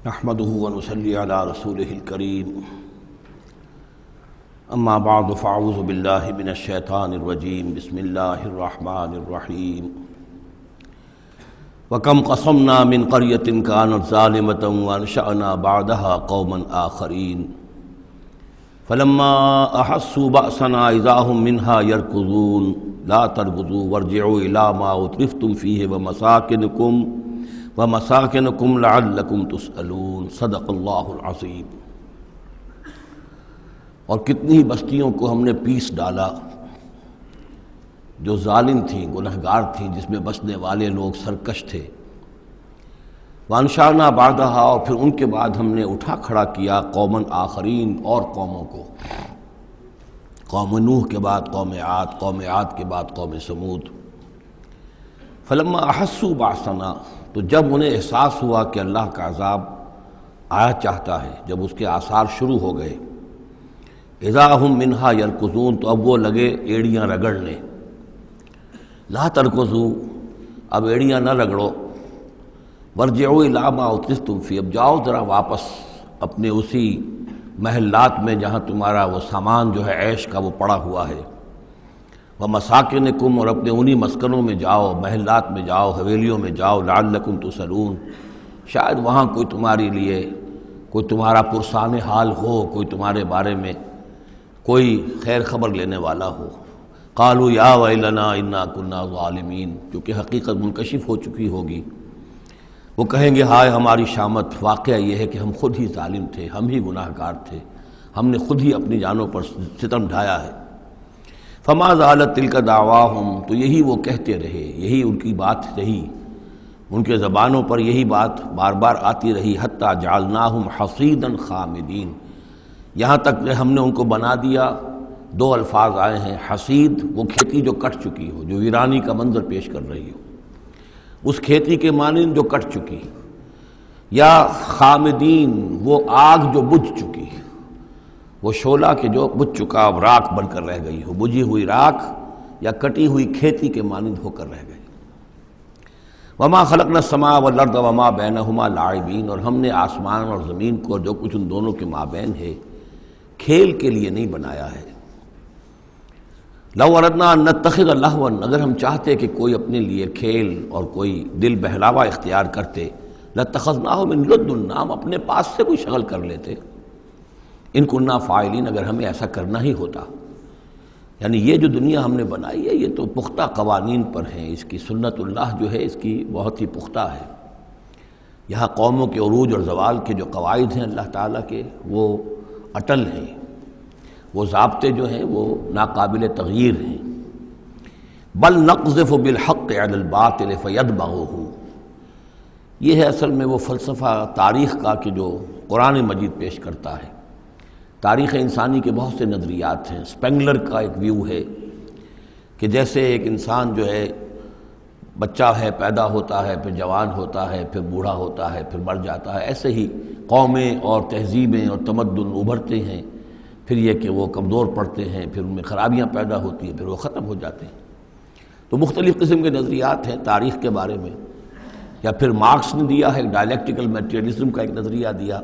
نحمده ونصلي على رسوله الكريم اما بعد فاعوذ بالله من الشيطان الرجيم بسم الله الرحمن الرحيم وكم قصمنا من قرية كانت ظالمة وانشأنا بعدها قوما آخرين فلما أحسوا بأسنا إذا هم منها يركضون لا تركضوا وارجعوا إلى ما أترفتم فيه ومساكنكم لعلكم تسألون صدق اللہ العظیم۔ اور کتنی بستیوں کو ہم نے پیس ڈالا جو ظالم تھیں، گنہگار تھیں، جس میں بسنے والے لوگ سرکش تھے۔ وانشأنا بعدها، اور پھر ان کے بعد ہم نے اٹھا کھڑا کیا قومن آخرین، اور قوموں کو، قوم نوح کے بعد قوم عاد، قوم عاد کے بعد قوم سمود۔ فلما احسوا باسنا، تو جب انہیں احساس ہوا کہ اللہ کا عذاب آیا چاہتا ہے، جب اس کے آثار شروع ہو گئے، اذا ہم منہا یرکضون، تو اب وہ لگے ایڑیاں رگڑنے۔ لا ترکضوا، اب ایڑیاں نہ رگڑو، وارجعوا الی ما اترفتم فیہ، اب جاؤ ذرا واپس اپنے اسی محلات میں جہاں تمہارا وہ سامان جو ہے عیش کا وہ پڑا ہوا ہے، ومساکنکم، اور اپنے انہی مسکنوں میں جاؤ، محلات میں جاؤ، حویلیوں میں جاؤ، لعلکم تسألون، شاید وہاں کوئی تمہارے لیے، کوئی تمہارا پرسان حال ہو، کوئی تمہارے بارے میں کوئی خیر خبر لینے والا ہو۔ قالوا یا ویلنا انا کنا ظالمین، کیونکہ حقیقت منکشف ہو چکی ہوگی، وہ کہیں گے ہائے ہماری شامت، واقعہ یہ ہے کہ ہم خود ہی ظالم تھے، ہم ہی گناہ گار تھے، ہم نے خود ہی اپنی جانوں پر ستم ڈھایا ہے۔ فما زالت تلک دعواہم، تو یہی وہ کہتے رہے، یہی ان کی بات رہی، ان کے زبانوں پر یہی بات بار بار آتی رہی، حتی جعلناہم حصیدا خامدین، یہاں تک کہ ہم نے ان کو بنا دیا۔ دو الفاظ آئے ہیں، حصید وہ کھیتی جو کٹ چکی ہو، جو ویرانی کا منظر پیش کر رہی ہو، اس کھیتی کے مانند جو کٹ چکی، یا خامدین وہ آگ جو بجھ چکی، وہ شعلہ کے جو بجھ چکا اب راکھ بن کر رہ گئی ہو، بجھی ہوئی راکھ یا کٹی ہوئی کھیتی کے مانند ہو کر رہ گئی۔ وما خلقنا السماء والارض وما بینہما لاعبین، اور ہم نے آسمان اور زمین کو اور جو کچھ ان دونوں کے مابین ہے کھیل کے لیے نہیں بنایا ہے۔ لو اردنا ان نتخذ لہوا، اگر ہم چاہتے کہ کوئی اپنے لیے کھیل اور کوئی دل بہلاوا اختیار کرتے، لاتخذناہ من لدنا، ہم اپنے پاس سے کوئی شغل کر لیتے، ان کننا فاعلین، اگر ہمیں ایسا کرنا ہی ہوتا۔ یعنی یہ جو دنیا ہم نے بنائی ہے یہ تو پختہ قوانین پر ہے، اس کی سنت اللہ جو ہے اس کی بہت ہی پختہ ہے۔ یہاں قوموں کے عروج اور زوال کے جو قواعد ہیں اللہ تعالیٰ کے، وہ اٹل ہیں، وہ ضابطے جو ہیں وہ ناقابل تغییر ہیں۔ بل نقذف بالحق علی الباطل فیدمغہ، یہ ہے اصل میں وہ فلسفہ تاریخ کا کہ جو قرآن مجید پیش کرتا ہے۔ تاریخ انسانی کے بہت سے نظریات ہیں۔ اسپینگلر کا ایک ویو ہے کہ جیسے ایک انسان جو ہے بچہ ہے، پیدا ہوتا ہے، پھر جوان ہوتا ہے، پھر بوڑھا ہوتا ہے، پھر مر جاتا ہے، ایسے ہی قومیں اور تہذیبیں اور تمدن ابھرتے ہیں، پھر یہ کہ وہ کمزور پڑتے ہیں، پھر ان میں خرابیاں پیدا ہوتی ہیں، پھر وہ ختم ہو جاتے ہیں۔ تو مختلف قسم کے نظریات ہیں تاریخ کے بارے میں۔ یا پھر مارکس نے دیا ہے ڈائلیکٹیکل میٹیریلزم کا ایک نظریہ دیا،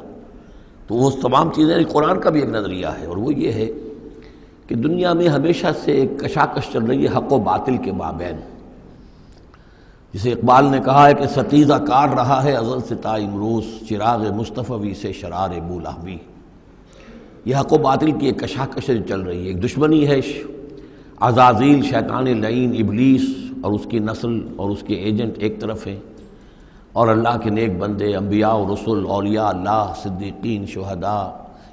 تو وہ تمام چیزیں قرآن کا بھی ایک نظریہ ہے، اور وہ یہ ہے کہ دنیا میں ہمیشہ سے ایک کشاکش چل رہی ہے حق و باطل کے مابین۔ جسے اقبال نے کہا ہے کہ ستیزہ کار رہا ہے ازل سے تا امروز، چراغ مصطفی سے شرار بولہوی۔ یہ حق و باطل کی ایک کشاکش چل رہی ہے، ایک دشمنی ہے، عزازیل شیطان لعین ابلیس اور اس کی نسل اور اس کے ایجنٹ ایک طرف ہیں، اور اللہ کے نیک بندے، انبیاء و رسل، اولیاء اللہ، صدیقین، شہداء،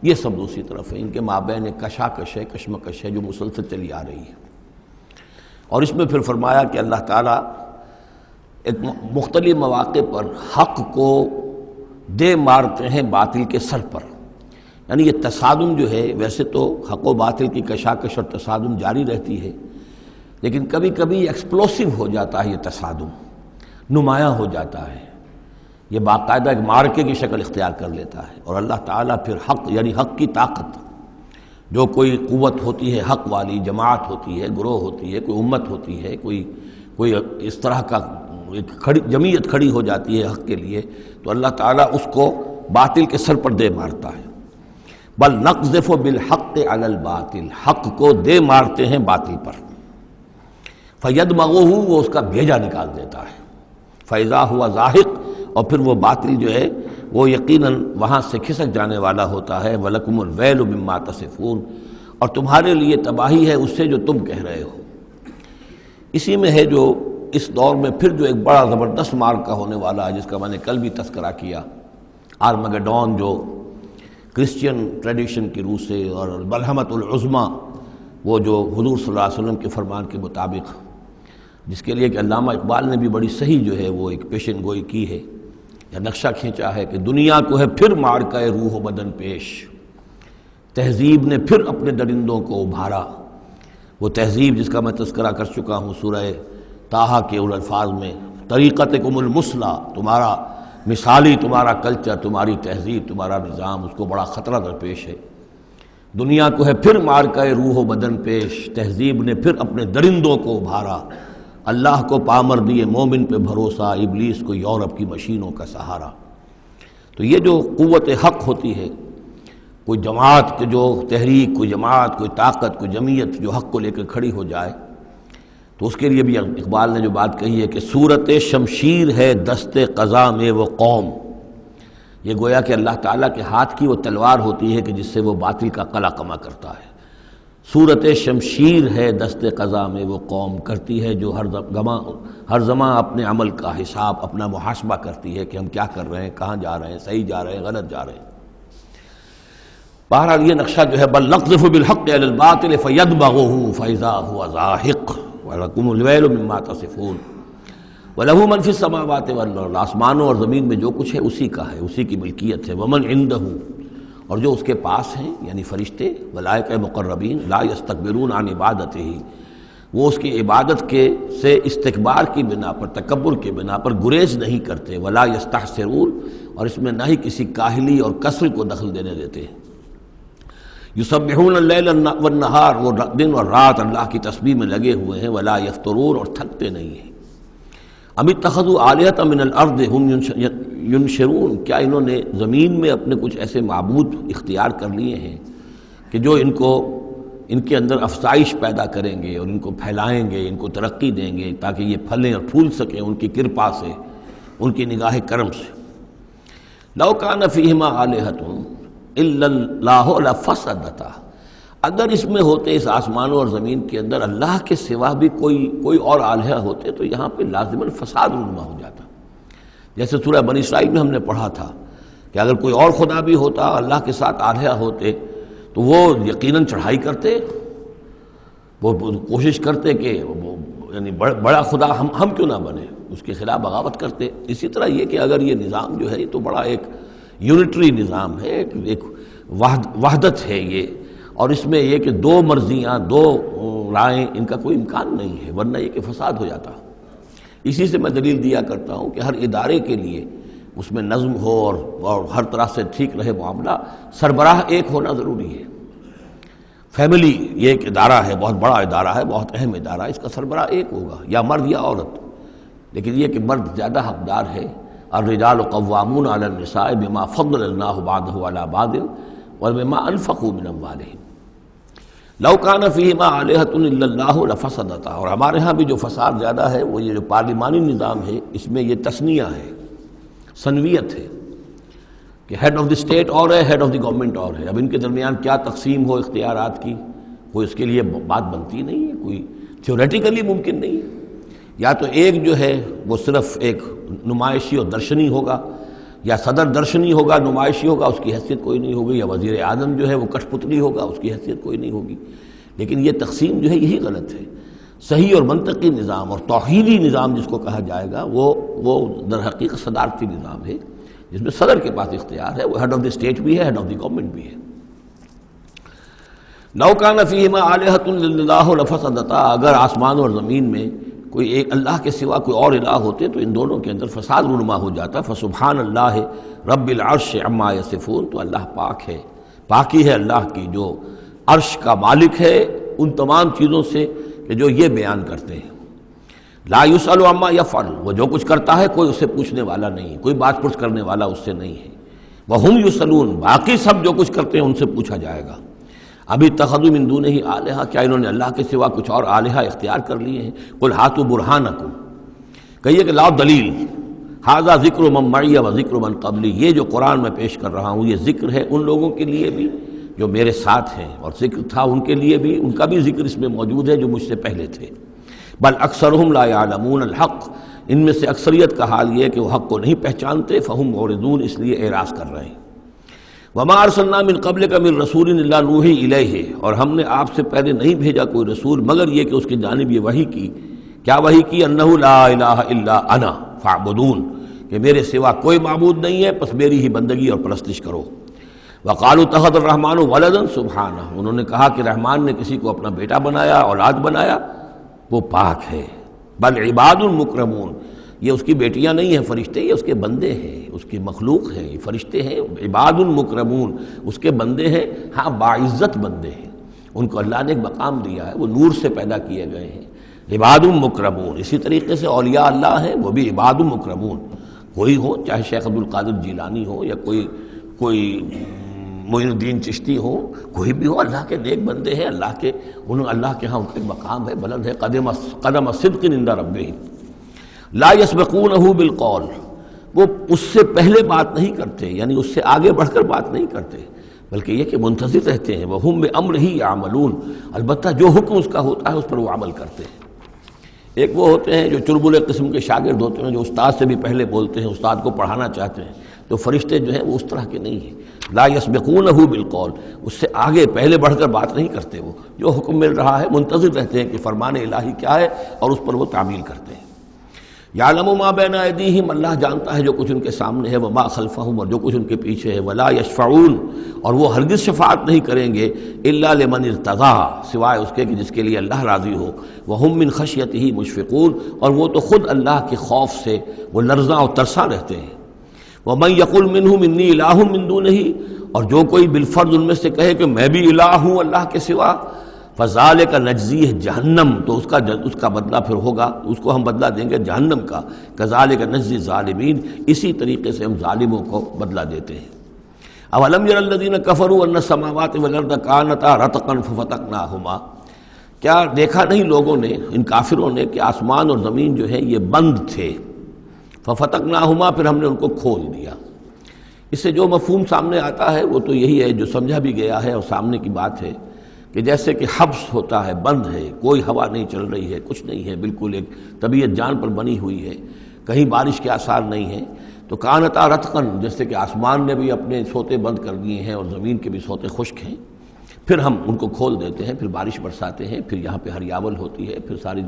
یہ سب دوسری طرف ہیں۔ ان کے مابین ایک کشاکش ہے، کشمکش ہے جو مسلسل چلی آ رہی ہے۔ اور اس میں پھر فرمایا کہ اللہ تعالیٰ ایک مختلف مواقع پر حق کو دے مارتے ہیں باطل کے سر پر۔ یعنی یہ تصادم جو ہے، ویسے تو حق و باطل کی کشاکش اور تصادم جاری رہتی ہے، لیکن کبھی کبھی ایکسپلوسیو ہو جاتا ہے، یہ تصادم نمایاں ہو جاتا ہے، یہ باقاعدہ ایک معرکے کی شکل اختیار کر لیتا ہے۔ اور اللہ تعالیٰ پھر حق، یعنی حق کی طاقت، جو کوئی قوت ہوتی ہے حق والی، جماعت ہوتی ہے، گروہ ہوتی ہے، کوئی امت ہوتی ہے، کوئی اس طرح کا ایک جمعیت کھڑی ہو جاتی ہے حق کے لیے، تو اللہ تعالیٰ اس کو باطل کے سر پر دے مارتا ہے۔ بل نقذف بالحق علی الباطل، حق کو دے مارتے ہیں باطل پر، فیدمغہ، وہ اس کا بھیجا نکال دیتا ہے، فاذا ہوا زاہق، اور پھر وہ باطل جو ہے وہ یقیناً وہاں سے کھسک جانے والا ہوتا ہے۔ وَلَكُمُ الْوَيْلُ مِمَّا تَصِفُونَ، اور تمہارے لیے تباہی ہے اس سے جو تم کہہ رہے ہو۔ اسی میں ہے جو اس دور میں پھر جو ایک بڑا زبردست معرکہ ہونے والا ہے، جس کا میں نے کل بھی تذکرہ کیا، آرمگڈون، جو کرسچین ٹریڈیشن کی روح سے، اور ملحمۃ العظمیٰ، وہ جو حضور صلی اللہ علیہ وسلم کے فرمان کے مطابق، جس کے لیے کہ علامہ اقبال نے بھی بڑی صحیح جو ہے وہ ایک پیشن گوئی کی ہے یا نقشہ کھینچا ہے کہ دنیا کو ہے پھر معرکہ روح و بدن پیش، تہذیب نے پھر اپنے درندوں کو ابھارا۔ وہ تہذیب جس کا میں تذکرہ کر چکا ہوں سورہ طٰہٰ کے ان الفاظ میں، طریقتکم المثلیٰ، تمہارا مثالی تمہارا کلچر، تمہاری تہذیب، تمہارا نظام، اس کو بڑا خطرہ درپیش ہے۔ دنیا کو ہے پھر معرکہ روح و بدن پیش، تہذیب نے پھر اپنے درندوں کو ابھارا، اللہ کو پامر دیے مومن پہ بھروسہ، ابلیس کو یورپ کی مشینوں کا سہارا۔ تو یہ جو قوت حق ہوتی ہے، کوئی جماعت جو تحریک، کوئی جماعت، کوئی طاقت، کوئی جمعیت جو حق کو لے کر کھڑی ہو جائے، تو اس کے لیے بھی اقبال نے جو بات کہی ہے کہ صورت شمشیر ہے دست قضا میں وہ قوم، یہ گویا کہ اللہ تعالیٰ کے ہاتھ کی وہ تلوار ہوتی ہے کہ جس سے وہ باطل کا قلع کما کرتا ہے۔ صورت شمشیر ہے دست قضا میں وہ قوم، کرتی ہے جو ہر زمان اپنے عمل کا حساب، اپنا محاسبہ کرتی ہے کہ ہم کیا کر رہے ہیں، کہاں جا رہے ہیں، صحیح جا رہے ہیں، غلط جا رہے ہیں۔ بہرحال یہ نقشہ جو ہے بل نقذف بالحق علی الباطل فیدمغہ فاذا هو زاہق وَلَكُمُ الْوَيْلُ مِمَّا تَصِفُونَ وَلَهُ مَنْ فِي السَّمَاوَاتِ وَالْأَرْضِ، آسمانوں اور زمین میں جو کچھ ہے اسی کا ہے، اسی کی ملکیت ہے۔ وَمَنْ عِندَهُ، اور جو اس کے پاس ہیں یعنی فرشتے، ملائکہ مقربین، لا يستكبرون عن عبادتہ، وہ اس کی عبادت سے استکبار کی بنا پر، تکبر کی بنا پر گریز نہیں کرتے، ولا يستحسرون، اور اس میں نہ ہی کسی کاہلی اور کسل کو دخل دینے دیتے ہیں۔ یسبحون اللیل والنہار، وہ دن اور رات اللہ کی تسبیح میں لگے ہوئے ہیں، ولا یفترون، اور تھکتے نہیں ہیں۔ ام اتخذوا آلہۃ من الارض ہم ینشرون، کیا انہوں نے زمین میں اپنے کچھ ایسے معبود اختیار کر لیے ہیں کہ جو ان کے اندر افزائش پیدا کریں گے اور ان کو پھیلائیں گے، ان کو ترقی دیں گے تاکہ یہ پھلیں اور پھول سکیں ان کی کرپا سے، ان کی نگاہ کرم سے۔ لو کان فیہما آلہۃ الا اللہ لفسدتا، اگر اس میں ہوتے، اس آسمانوں اور زمین کے اندر اللہ کے سوا بھی کوئی اور آلہہ ہوتے تو یہاں پہ لازماً فساد رونما ہو جاتا۔ جیسے سورہ بنی اسرائیل میں ہم نے پڑھا تھا کہ اگر کوئی اور خدا بھی ہوتا، اللہ کے ساتھ آلہہ ہوتے، تو وہ یقیناً چڑھائی کرتے، وہ کوشش کرتے کہ یعنی بڑا خدا ہم کیوں نہ بنے، اس کے خلاف بغاوت کرتے۔ اسی طرح یہ کہ اگر یہ نظام جو ہے یہ تو بڑا ایک یونٹری نظام ہے، ایک وحدت ہے یہ، اور اس میں یہ کہ دو مرضیاں، دو رائیں، ان کا کوئی امکان نہیں ہے، ورنہ یہ کہ فساد ہو جاتا۔ اسی سے میں دلیل دیا کرتا ہوں کہ ہر ادارے کے لیے اس میں نظم ہو اور ہر طرح سے ٹھیک رہے معاملہ، سربراہ ایک ہونا ضروری ہے۔ فیملی یہ ایک ادارہ ہے، بہت بڑا ادارہ ہے، بہت اہم ادارہ ہے، اس کا سربراہ ایک ہوگا، یا مرد یا عورت، لیکن یہ کہ مرد زیادہ حقدار ہے۔ الرجال قوامون علی النساء بما فضل اللہ بعضهم علی بعض وبما انفقوا من اموالهم لو کان فیہما آلہۃ الا اللہ لفسدتا۔ اور ہمارے ہاں بھی جو فساد زیادہ ہے وہ یہ جو پارلیمانی نظام ہے، اس میں یہ تثنیہ ہے، ثنویت ہے، کہ ہیڈ آف دی اسٹیٹ اور ہے، ہیڈ آف دی گورنمنٹ اور ہے۔ اب ان کے درمیان کیا تقسیم ہو اختیارات کی، کوئی اس کے لیے بات بنتی نہیں ہے، کوئی تھیوریٹیکلی ممکن نہیں ہے۔ یا تو ایک جو ہے وہ صرف ایک نمائشی اور درشنی ہوگا، یا صدر درشنی ہوگا، نمائشی ہوگا، اس کی حیثیت کوئی نہیں ہوگی، یا وزیر اعظم جو ہے وہ کٹھ پتلی ہوگا، اس کی حیثیت کوئی نہیں ہوگی۔ لیکن یہ تقسیم جو ہے یہی غلط ہے۔ صحیح اور منطقی نظام اور توحیدی نظام جس کو کہا جائے گا وہ در حقیقت صدارتی نظام ہے، جس میں صدر کے پاس اختیار ہے، وہ ہیڈ آف دی اسٹیٹ بھی ہے، ہیڈ آف دی گورنمنٹ بھی ہے۔ لو کان فیہما آلہۃ الا اللہ لفسدتا، اگر آسمان اور زمین میں کوئی ایک اللہ کے سوا کوئی اور الہ ہوتے تو ان دونوں کے اندر فساد رونما ہو جاتا۔ فسبحان اللہ رب العرش عما یصفون، تو اللہ پاک ہے، پاکی ہے اللہ کی جو عرش کا مالک ہے ان تمام چیزوں سے کہ جو یہ بیان کرتے ہیں۔ لا یسأل عما یفعل، وہ جو کچھ کرتا ہے کوئی اس سے پوچھنے والا نہیں، کوئی بات پرس کرنے والا اس سے نہیں ہے۔ وہم یسألون، باقی سب جو کچھ کرتے ہیں ان سے پوچھا جائے گا۔ ابھی اتخذوا من دونہ آلہہ، کیا انہوں نے اللہ کے سوا کچھ اور آلہہ اختیار کر لیے ہیں؟ قل ہاتوا برہانکم، کہیے کہ لاؤ دلیل، ھذا ذکر من معی و ذکر من قبلی، یہ جو قرآن میں پیش کر رہا ہوں یہ ذکر ہے ان لوگوں کے لیے بھی جو میرے ساتھ ہیں، اور ذکر تھا ان کے لیے بھی، ان کا بھی ذکر اس میں موجود ہے جو مجھ سے پہلے تھے۔ بل اکثرہم لا یعلمون الحق، ان میں سے اکثریت کا حال یہ ہے کہ وہ حق کو نہیں پہچانتے، فہم معرضون، اس لیے اعراض کر رہے ہیں۔ وما ارسلنا من قبلک من رسول الا نوحی الیہ، اور ہم نے آپ سے پہلے نہیں بھیجا کوئی رسول مگر یہ کہ اس کی جانب یہ وحی کی، کیا وحی کی؟ انہ لا الہ الا انا فاعبدون، کہ میرے سوا کوئی معبود نہیں ہے پس میری ہی بندگی اور پرستش کرو۔ وقالوا اتخذ الرحمن ولدا سبحانہ، انہوں نے کہا کہ رحمان نے کسی کو اپنا بیٹا بنایا، اولاد بنایا، وہ پاک ہے۔ بل عباد مکرمون، یہ اس کی بیٹیاں نہیں ہیں فرشتے، یہ اس کے بندے ہیں، اس کی مخلوق ہیں، یہ فرشتے ہیں، عباد مکرمون، اس کے بندے ہیں، ہاں باعزت بندے ہیں، ان کو اللہ نے ایک مقام دیا ہے، وہ نور سے پیدا کیے گئے ہیں، عباد مکرمون۔ اسی طریقے سے اولیاء اللہ ہیں، وہ بھی عباد مکرمون، کوئی ہو چاہے شیخ عبد القادر جیلانی ہو یا کوئی معین الدین چشتی ہو، کوئی بھی ہو، اللہ کے نیک بندے ہیں، اللہ کے ہاں ان کا مقام ہے، بلند ہے، قدم صدق عند ربہم۔ لا یسبقونہ بالقول، وہ اس سے پہلے بات نہیں کرتے، یعنی اس سے آگے بڑھ کر بات نہیں کرتے، بلکہ یہ کہ منتظر رہتے ہیں، وہم بامرہ یعملون، البتہ جو حکم اس کا ہوتا ہے اس پر وہ عمل کرتے ہیں۔ ایک وہ ہوتے ہیں جو چربلے قسم کے شاگرد ہوتے ہیں، جو استاد سے بھی پہلے بولتے ہیں، استاد کو پڑھانا چاہتے ہیں، تو فرشتے جو ہیں وہ اس طرح کے نہیں ہیں۔ لا یسبقونہ بالقول، اس سے آگے پہلے بڑھ کر بات نہیں کرتے، وہ جو حکم مل رہا ہے منتظر رہتے ہیں کہ فرمان الہی کیا ہے اور اس پر وہ تعمیل کرتے ہیں۔ یعلم ما بین ایدیہم، اللہ جانتا ہے جو کچھ ان کے سامنے ہے، وما خلفہم، اور جو کچھ ان کے پیچھے ہے، ولا یشفعون، اور وہ ہرگز شفاعت نہیں کریں گے، الا لمن ارتضی، سوائے اس کے کہ جس کے لیے اللہ راضی ہو، وہم من خشیتہ مشفقون، اور وہ تو خود اللہ کے خوف سے وہ لرزاں اور ترساں رہتے ہیں۔ ومن یقل منہم انی الہ من دونہ، اور جو کوئی بالفرض ان میں سے کہے کہ میں بھی الہ ہوں اللہ کے سوا، فذالک نجزیہ جہنم، تو اس کا بدلہ پھر ہوگا، اس کو ہم بدلہ دیں گے جہنم کا، کذالک نجزی الظالمین، اسی طریقے سے ہم ظالموں کو بدلہ دیتے ہیں۔ اولم یر الذین کفروا ان السماوات والارض کانتا رتقا ففتقناہما، کیا دیکھا نہیں لوگوں نے، ان کافروں نے، کہ آسمان اور زمین جو ہے یہ بند تھے، ففتقناہما، پھر ہم نے ان کو کھول دیا۔ اس سے جو مفہوم سامنے آتا ہے وہ تو یہی ہے جو سمجھا بھی گیا ہے اور سامنے کی بات ہے، کہ جیسے کہ حبس ہوتا ہے، بند ہے، کوئی ہوا نہیں چل رہی ہے، کچھ نہیں ہے، بالکل ایک طبیعت جان پر بنی ہوئی ہے، کہیں بارش کے آثار نہیں ہیں، تو کانتا رتقا، جیسے کہ آسمان نے بھی اپنے سوتے بند کر دیے ہیں اور زمین کے بھی سوتے خشک ہیں، پھر ہم ان کو کھول دیتے ہیں، پھر بارش برساتے ہیں، پھر یہاں پہ ہریاول ہوتی ہے، پھر ساری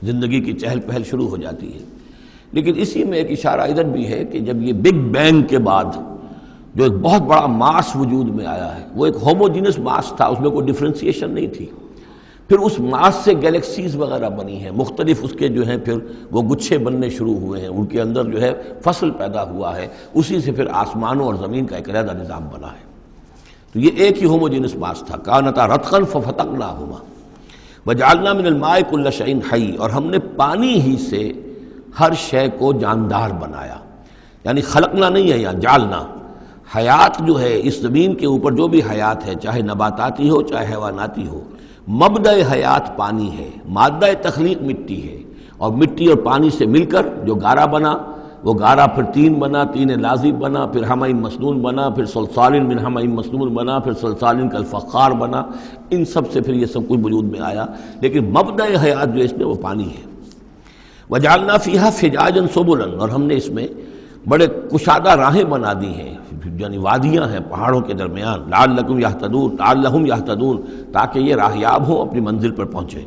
زندگی کی چہل پہل شروع ہو جاتی ہے۔ لیکن اسی میں ایک اشارہ ادھر بھی ہے کہ جب یہ بگ بینگ کے بعد جو ایک بہت بڑا ماس وجود میں آیا ہے، وہ ایک ہوموجینس ماس تھا، اس میں کوئی ڈفرینسیشن نہیں تھی، پھر اس ماس سے گیلیکسیز وغیرہ بنی ہیں، مختلف اس کے جو ہیں پھر وہ گچھے بننے شروع ہوئے ہیں، ان کے اندر جو ہے فصل پیدا ہوا ہے، اسی سے پھر آسمانوں اور زمین کا ایک علیحدہ نظام بنا ہے۔ تو یہ ایک ہی ہوموجینس ماس تھا، کانتا رتقا ففتقناہما وجعلنا من الماء کل شیء حی، اور ہم نے پانی ہی سے ہر شے کو جاندار بنایا، یعنی خلقنا نہیں ہے یہاں، جعلنا۔ حیات جو ہے اس زمین کے اوپر، جو بھی حیات ہے، چاہے نباتاتی ہو چاہے حیواناتی ہو، مبدأ حیات پانی ہے، مادہ تخلیق مٹی ہے، اور مٹی اور پانی سے مل کر جو گارا بنا، وہ گارا پھر تین بنا، تین لازب بنا، پھر حمأ مسنون بنا، پھر صلصال من حمأ مسنون بنا، پھر صلصال کالفخار بنا، ان سب سے پھر یہ سب کچھ وجود میں آیا، لیکن مبدأ حیات جو اس میں وہ پانی ہے۔ وجعلنا فیہا فجاجا سبلا، اور ہم نے اس میں بڑے کشادہ راہیں بنا دی ہیں، یعنی وادیاں ہیں پہاڑوں کے درمیان، لعلکم یہتدون، لعلہم یہتدون، تاکہ یہ راہیاب ہوں، اپنی منزل پر پہنچے۔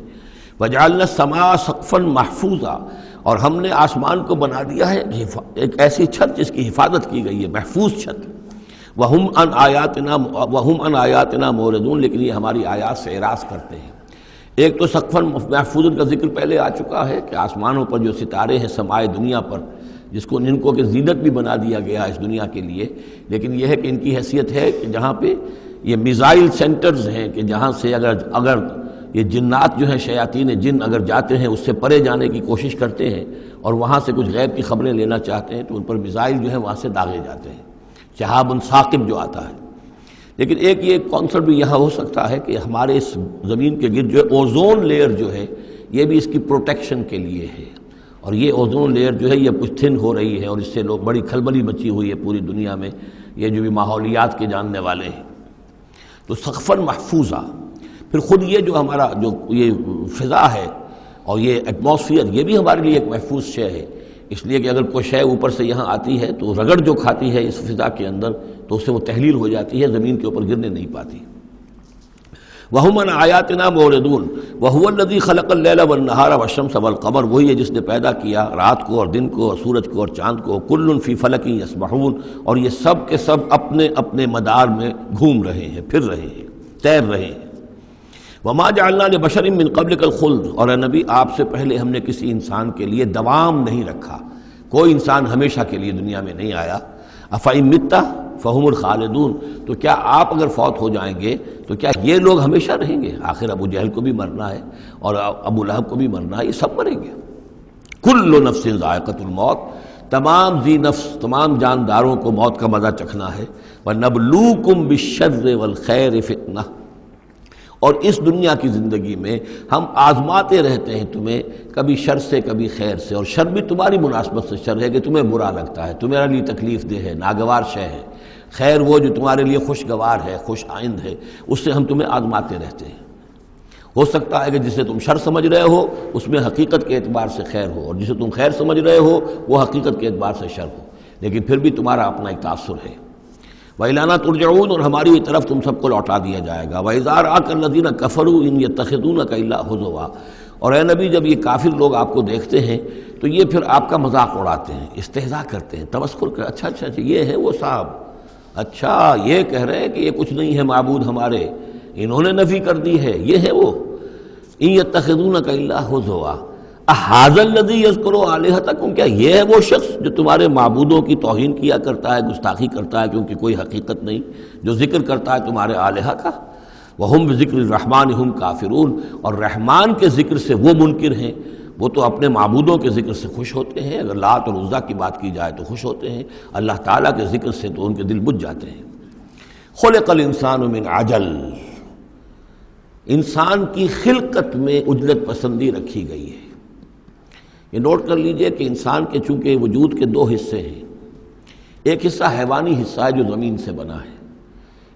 وجعلنا السماء سقفا محفوظا، اور ہم نے آسمان کو بنا دیا ہے ایک ایسی چھت جس کی حفاظت کی گئی ہے، محفوظ چھت۔ وہم عن آیاتنا معرضون، لیکن یہ ہماری آیات سے اعراض کرتے ہیں۔ ایک تو سقفا محفوظ کا ذکر پہلے آ چکا ہے کہ آسمانوں پر جو ستارے ہیں سمائے دنیا پر، جس کو ان کو کہ زینت بھی بنا دیا گیا اس دنیا کے لیے، لیکن یہ ہے کہ ان کی حیثیت ہے کہ جہاں پہ یہ میزائل سینٹرز ہیں، کہ جہاں سے اگر یہ جنات جو ہیں، شیاطین جن اگر جاتے ہیں، اس سے پرے جانے کی کوشش کرتے ہیں اور وہاں سے کچھ غیب کی خبریں لینا چاہتے ہیں، تو ان پر میزائل جو ہیں وہاں سے داغے جاتے ہیں، شہاب ثاقب جو آتا ہے۔ لیکن ایک یہ کانسیپٹ بھی یہاں ہو سکتا ہے کہ ہمارے اس زمین کے گرد جو ہے اوزون لیئر جو ہے یہ بھی اس کی پروٹیکشن کے لیے ہے، اور یہ اوزون لیئر جو ہے یہ کچھ تھن ہو رہی ہے، اور اس سے لوگ بڑی کھلبلی مچی ہوئی ہے پوری دنیا میں، یہ جو بھی ماحولیات کے جاننے والے ہیں۔ تو سقفاً محفوظہ، پھر خود یہ جو ہمارا جو یہ فضا ہے اور یہ ایٹماسفیئر، یہ بھی ہمارے لیے ایک محفوظ شے ہے، اس لیے کہ اگر کوئی شے اوپر سے یہاں آتی ہے تو رگڑ جو کھاتی ہے اس فضا کے اندر تو اس سے وہ تحلیل ہو جاتی ہے، زمین کے اوپر گرنے نہیں پاتی۔ وَهُمْ عَنْ آيَاتِنَا مُعْرِضُونَ وَهُوَ الَّذِي خَلَقَ اللَّيْلَ وَالنَّهَارَ وَالشَّمْسَ وَالْقَمَرَ، وہی ہے جس نے پیدا کیا رات کو اور دن کو اور سورج کو اور چاند کو، كُلٌّ فِي فَلَكٍ يَسْبَحُونَ، اور یہ سب کے سب اپنے اپنے مدار میں گھوم رہے ہیں، پھر رہے ہیں، تیر رہے ہیں۔ وَمَا جَعَلْنَا لِبَشَرٍ مِّن قَبْلِكَ الْخُلْدَ، اور اے نبی آپ سے پہلے ہم نے کسی انسان کے لیے دوام نہیں رکھا، کوئی انسان ہمیشہ کے لیے دنیا میں نہیں آیا۔ أَفَإِن مِتَّ فَهُمُ الْخَالِدُونَ، تو کیا آپ اگر فوت ہو جائیں گے تو کیا یہ لوگ ہمیشہ رہیں گے؟ آخر ابو جہل کو بھی مرنا ہے اور ابو لہب کو بھی مرنا ہے، یہ سب مریں گے۔ كُلُّ نَفْسٍ ذَائِقَةُ الْمَوْتِ، تمام ذی نفس، تمام جانداروں کو موت کا مزہ چکھنا ہے۔ وَنَبْلُوكُمْ بِالشَّرِّ وَالْخَيْرِ فِتْنَةً، اور اس دنیا کی زندگی میں ہم آزماتے رہتے ہیں تمہیں، کبھی شر سے کبھی خیر سے، اور شر بھی تمہاری مناسبت سے شر ہے کہ تمہیں برا لگتا ہے، تمہارے لیے تکلیف دہ ہے، ناگوار شے ہے، خیر وہ جو تمہارے لیے خوشگوار ہے، خوش آئند ہے، اس سے ہم تمہیں آزماتے رہتے ہیں۔ ہو سکتا ہے کہ جسے تم شر سمجھ رہے ہو اس میں حقیقت کے اعتبار سے خیر ہو، اور جسے تم خیر سمجھ رہے ہو وہ حقیقت کے اعتبار سے شر ہو، لیکن پھر بھی تمہارا اپنا ایک تاثر ہے۔ وَإِلَيْنَا تُرْجَعُونَ، اور ہماری طرف تم سب کو لوٹا دیا جائے گا۔ وَإِذَا رَآكَ الَّذِينَ كَفَرُوا إِن يَتَّخِذُونَكَ إِلَّا هُزُوًا، اور اے نبی جب یہ کافر لوگ آپ کو دیکھتے ہیں تو یہ پھر آپ کا مذاق اڑاتے ہیں، استہزاء کرتے ہیں، تمسخر کرتے ہیں، اچھا اچھا یہ ہے وہ صاحب، اچھا یہ کہہ رہے ہیں کہ یہ کچھ نہیں ہے معبود ہمارے، انہوں نے نفی کر دی ہے، یہ ہے وہ۔ إِن يَتَّخِذُونَكَ إِلَّا هُزُوًا أَهَٰذَا الَّذِي يَذْكُرُ آلِهَتَكُمْ، کیا یہ ہے وہ شخص جو تمہارے معبودوں کی توہین کیا کرتا ہے، گستاخی کرتا ہے کیونکہ کوئی حقیقت نہیں، جو ذکر کرتا ہے تمہارے آلہہ کا۔ وَهُمْ بِذِكْرِ الرَّحْمَٰنِ هُمْ كَافِرُونَ، اور رحمان کے ذکر سے وہ منکر ہیں، وہ تو اپنے معبودوں کے ذکر سے خوش ہوتے ہیں، اگر لات اور عزیٰ کی بات کی جائے تو خوش ہوتے ہیں، اللہ تعالیٰ کے ذکر سے تو ان کے دل بجھ جاتے ہیں۔ خُلِقَ الْإِنسَانُ مِنْ عَجَلٍ، انسان کی خلقت میں عجلت پسندی رکھی گئی ہے۔ یہ نوٹ کر لیجئے کہ انسان کے چونکہ وجود کے دو حصے ہیں، ایک حصہ حیوانی حصہ ہے جو زمین سے بنا ہے،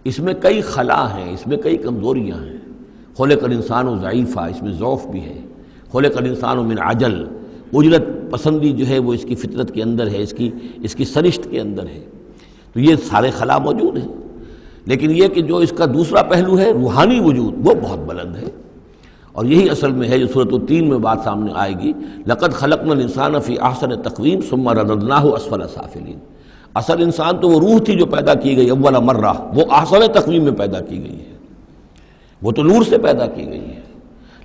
اس میں کئی خلا ہیں، اس میں کئی کمزوریاں ہیں۔ خلق الانسان ضعیفا، اس میں ضعف بھی ہے۔ خلق الانسان من عجل، عجلت پسندی جو ہے وہ اس کی فطرت کے اندر ہے، اس کی سرشت کے اندر ہے، تو یہ سارے خلا موجود ہیں۔ لیکن یہ کہ جو اس کا دوسرا پہلو ہے روحانی وجود، وہ بہت بلند ہے، اور یہی اصل میں ہے جو سورۃ التین میں بات سامنے آئے گی، لقد خلقنا الانسان فی احسن تقویم ثم رددناہ اسفل سافلین۔ اصل انسان تو وہ روح تھی جو پیدا کی گئی اول مرہ، وہ احسن تقویم میں پیدا کی گئی ہے، وہ تو نور سے پیدا کی گئی ہے،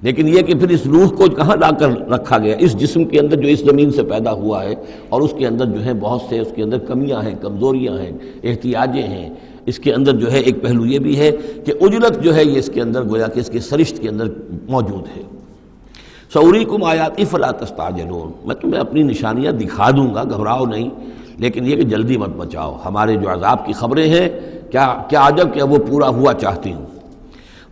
لیکن یہ کہ پھر اس روح کو کہاں لا کر رکھا گیا، اس جسم کے اندر جو اس زمین سے پیدا ہوا ہے، اور اس کے اندر جو ہے بہت سے اس کے اندر کمیاں ہیں، کمزوریاں ہیں، احتیاجیں ہیں۔ اس کے اندر جو ہے ایک پہلو یہ بھی ہے کہ عجلت جو ہے یہ اس کے اندر گویا کہ اس کی سرشت کے اندر موجود ہے۔ سأریکم آیاتی فلا تستعجلون، میں تمہیں اپنی نشانیاں دکھا دوں گا، گھبراؤ نہیں، لیکن یہ کہ جلدی مت مچاؤ، ہمارے جو عذاب کی خبریں ہیں کیا عجب کہ وہ پورا ہوا چاہتی ہوں۔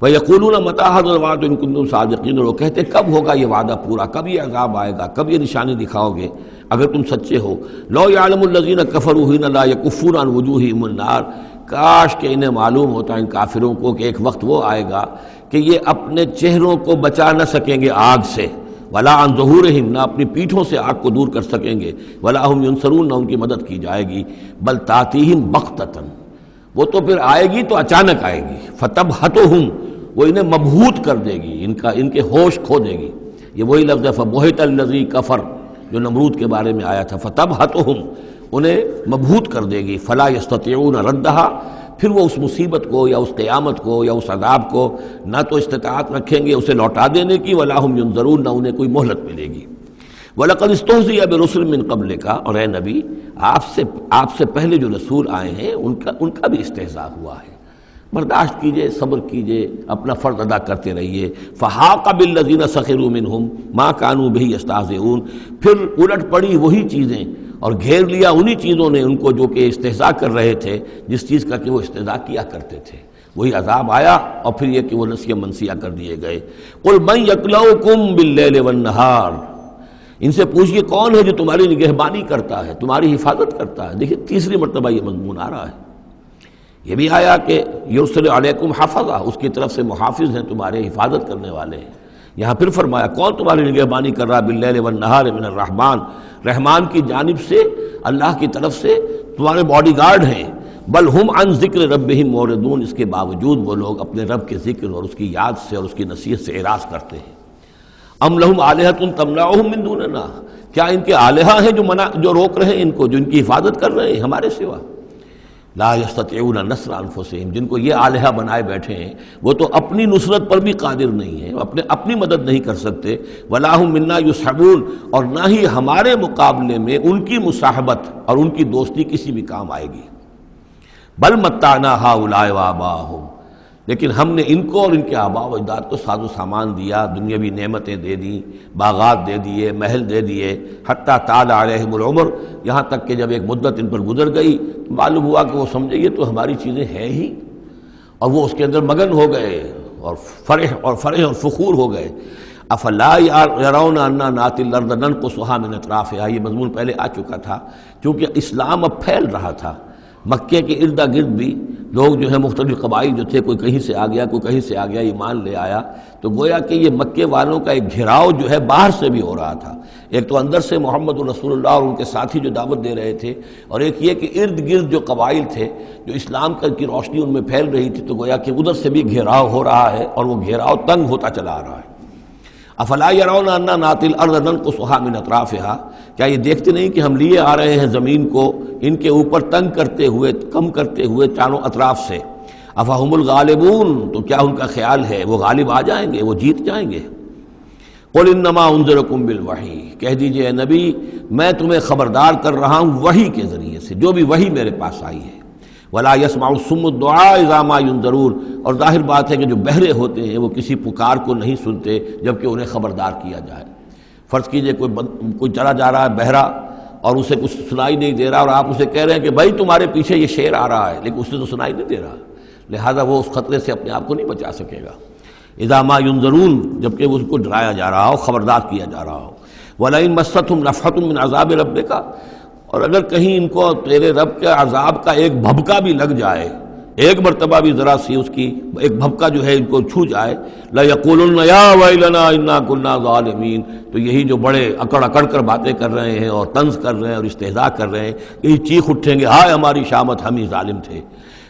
وَيَقُولُونَ مَتَىٰ هَٰذَا الْوَعْدُ إِن كُنتُمْ صَادِقِينَ، اور وہ کہتے کب ہوگا یہ وعدہ پورا، کب یہ عذاب آئے گا، کب یہ نشانی دکھاؤ گے اگر تم سچے ہو۔ لَوْ يَعْلَمُ الَّذِينَ كَفَرُوا حِينَ لَا يَكُفُّونَ عَنْ وُجُوهِهِمُ النَّارَ، کاش کہ انہیں معلوم ہوتا ان کافروں کو کہ ایک وقت وہ آئے گا کہ یہ اپنے چہروں کو بچا نہ سکیں گے آگ سے، وَلَا عَنْ ظُهُورِهِمْ، نہ اپنی پیٹھوں سے آگ کو دور کر سکیں گے، وَلَا هُمْ يُنصَرُونَ، نہ ان کی مدد کی جائے گی، بل تَأْتِيهِمْ بَغْتَةً، وہ تو پھر آئے گی تو اچانک آئے گی، فَتَبْهَتُهُمْ، وہ انہیں مبہوت کر دے گی، ان کے ہوش کھو دے گی۔ یہ وہی لفظ ہے فَبُہِتَ الَّذِي كَفَرَ جو نمرود کے بارے میں آیا تھا، فَتَبْهَتُهُمْ، انہیں مبہوت کر دے گی، فَلَا يَسْتَطِيعُونَ رَدَّهَا، پھر وہ اس مصیبت کو یا اس قیامت کو یا اس عذاب کو نہ تو استطاعت رکھیں گے اسے لوٹا دینے کی، وَلَا هُمْ يُنظَرُونَ، نہ انہیں کوئی مہلت ملے گی۔ وَلَقَدِ اسْتُهْزِئَ بِرُسُلٍ مِّن قَبْلِكَ، اور اے نبی آپ سے پہلے جو رسول آئے ہیں ان کا بھی استہزاء ہوا ہے، برداشت کیجئے، صبر کیجئے، اپنا فرض ادا کرتے رہیے۔ فَحَاقَ بِالَّذِينَ سَخِرُوا مِنْهُمْ مَا كَانُوا بِهِ يَسْتَهْزِئُونَ، پھر الٹ پڑی وہی چیزیں اور گھیر لیا انہی چیزوں نے ان کو جو کہ استہزاء کر رہے تھے، جس چیز کا کہ وہ استہزاء کیا کرتے تھے، وہی عذاب آیا اور پھر یہ کہ وہ نسیہ منسیہ کر دیے گئے۔ قل من یکلؤکم باللیل والنہار، ان سے پوچھئے کون ہے جو تمہاری نگہبانی کرتا ہے، تمہاری حفاظت کرتا ہے۔ دیکھیں تیسری مرتبہ یہ مضمون آ رہا ہے، یہ بھی آیا کہ یرسل علیکم حفظہ، اس کی طرف سے محافظ ہیں، تمہارے حفاظت کرنے والے ہیں۔ یہاں پھر فرمایا کون تمہاری نگہبانی کر رہا باللیل والنہار من الرحمن، رحمان کی جانب سے، اللہ کی طرف سے تمہارے باڈی گارڈ ہیں۔ بل ہم عن ذکر ربہم معرضون، اس کے باوجود وہ لوگ اپنے رب کے ذکر اور اس کی یاد سے اور اس کی نصیحت سے اعراض کرتے ہیں۔ ام لہم آلہۃ تمنعہم من دوننا، کیا ان کے آلہہ ہیں جو روک رہے ہیں ان کو، جو ان کی حفاظت کر رہے ہیں ہمارے سوا؟ لا یستطیعون نصر انفسہم، جن کو یہ آلہہ بنائے بیٹھے ہیں وہ تو اپنی نصرت پر بھی قادر نہیں ہیں، اپنی مدد نہیں کر سکتے۔ ولا ہم منا یصحبون، اور نہ ہی ہمارے مقابلے میں ان کی مصاحبت اور ان کی دوستی کسی بھی کام آئے گی۔ بل متعنا ہؤلاء وآباءہم، لیکن ہم نے ان کو اور ان کے آباء و اجداد کو ساز و سامان دیا، دنیاوی نعمتیں دے دیں، باغات دے دیے، محل دے دیے، حتیٰ طال علیہم العمر، یہاں تک کہ جب ایک مدت ان پر گزر گئی معلوم ہوا کہ وہ سمجھے یہ تو ہماری چیزیں ہیں ہی، اور وہ اس کے اندر مگن ہو گئے اور فرح اور فخور ہو گئے۔ افلا یرون انا ناتی الارض ننقصها من اطرافها، یہ مضمون پہلے آ چکا تھا، کیونکہ اسلام اب پھیل رہا تھا۔ مکے کے ارد گرد بھی لوگ جو ہے مختلف قبائل جو تھے، کوئی کہیں سے آ گیا کوئی کہیں سے آ گیا، ایمان لے آیا، تو گویا کہ یہ مکے والوں کا ایک گھیراؤ جو ہے باہر سے بھی ہو رہا تھا۔ ایک تو اندر سے محمد رسول اللہ اور ان کے ساتھی جو دعوت دے رہے تھے، اور ایک یہ کہ ارد گرد جو قبائل تھے جو اسلام کی روشنی ان میں پھیل رہی تھی، تو گویا کہ ادھر سے بھی گھیراؤ ہو رہا ہے اور وہ گھیراؤ تنگ ہوتا چلا آ رہا ہے۔ افلا یرون انا ناتی الارض ننقصها من اطرافها، کیا یہ دیکھتے نہیں کہ ہم لیے آ رہے ہیں زمین کو ان کے اوپر تنگ کرتے ہوئے، کم کرتے ہوئے چاروں اطراف سے۔ افہم الغالبون، تو کیا ان کا خیال ہے وہ غالب آ جائیں گے، وہ جیت جائیں گے؟ قل انما انذرکم بالوحی، کہہ دیجئے اے نبی میں تمہیں خبردار کر رہا ہوں وحی کے ذریعے سے، جو بھی وحی میرے پاس آئی ہے۔ ولا يسمع الصم الدعاء اذا ما ينذرون، اور ظاہر بات ہے کہ جو بہرے ہوتے ہیں وہ کسی پکار کو نہیں سنتے جبکہ انہیں خبردار کیا جائے۔ فرض کیجئے کوئی چلا جا رہا ہے بہرا اور اسے کچھ سنائی نہیں دے رہا، اور آپ اسے کہہ رہے ہیں کہ بھائی تمہارے پیچھے یہ شیر آ رہا ہے، لیکن اسے تو سنائی نہیں دے رہا، لہذا وہ اس خطرے سے اپنے آپ کو نہیں بچا سکے گا۔ اذا ما ينذرون، جبکہ اس کو ڈرایا جا رہا ہو، خبردار کیا جا رہا ہو۔ ولئن مستهم نفحة من عذاب ربک، اور اگر کہیں ان کو تیرے رب کے عذاب کا ایک بھبکا بھی لگ جائے، ایک مرتبہ بھی ذرا سی اس کی ایک بھبکا جو ہے ان کو چھو جائے، لَيَقُولُنَّ يَا وَيْلَنَا إِنَّا كُنَّا ظَالِمِينَ، تو یہی جو بڑے اکڑ اکڑ کر باتیں کر رہے ہیں اور طنز کر رہے ہیں اور استہزاء کر رہے ہیں، یہی چیخ اٹھیں گے ہائے ہماری شامت، ہم ہی ظالم تھے۔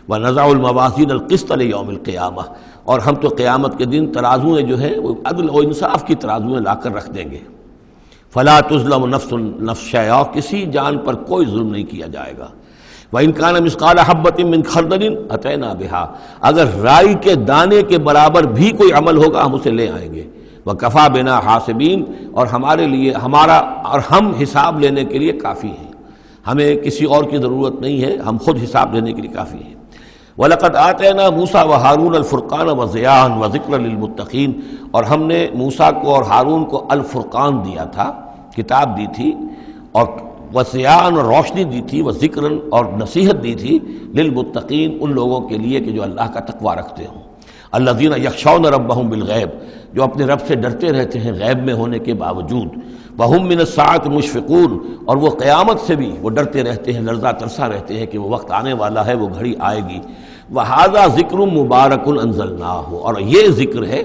وَنَضَعُ الْمَوَازِينَ الْقِسْطَ لِيَوْمِ الْقِيَامَةِ، اور ہم تو قیامت کے دن ترازویں جو ہیں وہ عدل و انصاف کی ترازویں لا کر رکھ دیں گے۔ فلا تظلم نفس شیئا، کسی جان پر کوئی ظلم نہیں کیا جائے گا۔ وَإِنْ كَانَ مِثْقَالَ حَبَّةٍ مِّنْ خَرْدَلٍ أَتَيْنَا بِهَا، اگر رائی کے دانے کے برابر بھی کوئی عمل ہوگا ہم اسے لے آئیں گے۔ وَكَفَى بِنَا حَاسِبِينَ، اور ہمارے لیے ہم حساب لینے کے لیے کافی ہیں، ہمیں کسی اور کی ضرورت نہیں ہے، ہم خود حساب لینے کے لیے کافی ہیں۔ وَلَقَدْ آتَيْنَا مُوسَىٰ وَهَارُونَ الْفُرْقَانَ وَضِيَاءً وَذِكْرًا لِلْمُتَّقِينَ، اور ہم نے موسیٰ کو اور ہارون کو الفرقان دیا تھا، کتاب دی تھی، اور وضیاءً اور روشنی دی تھی، وذکراً اور نصیحت دی تھی، للمتقین ان لوگوں کے لیے کہ جو اللہ کا تقوی رکھتے ہوں۔ الذین یخشون ربہم بالغیب، جو اپنے رب سے ڈرتے رہتے ہیں غیب میں ہونے کے باوجود۔ وہم من الساعۃ مشفقون، اور وہ قیامت سے بھی وہ ڈرتے رہتے ہیں، لرزہ ترسا رہتے ہیں کہ وہ وقت آنے والا ہے، وہ گھڑی آئے گی۔ وہذا ذکر مبارک انزلناہ، اور یہ ذکر ہے،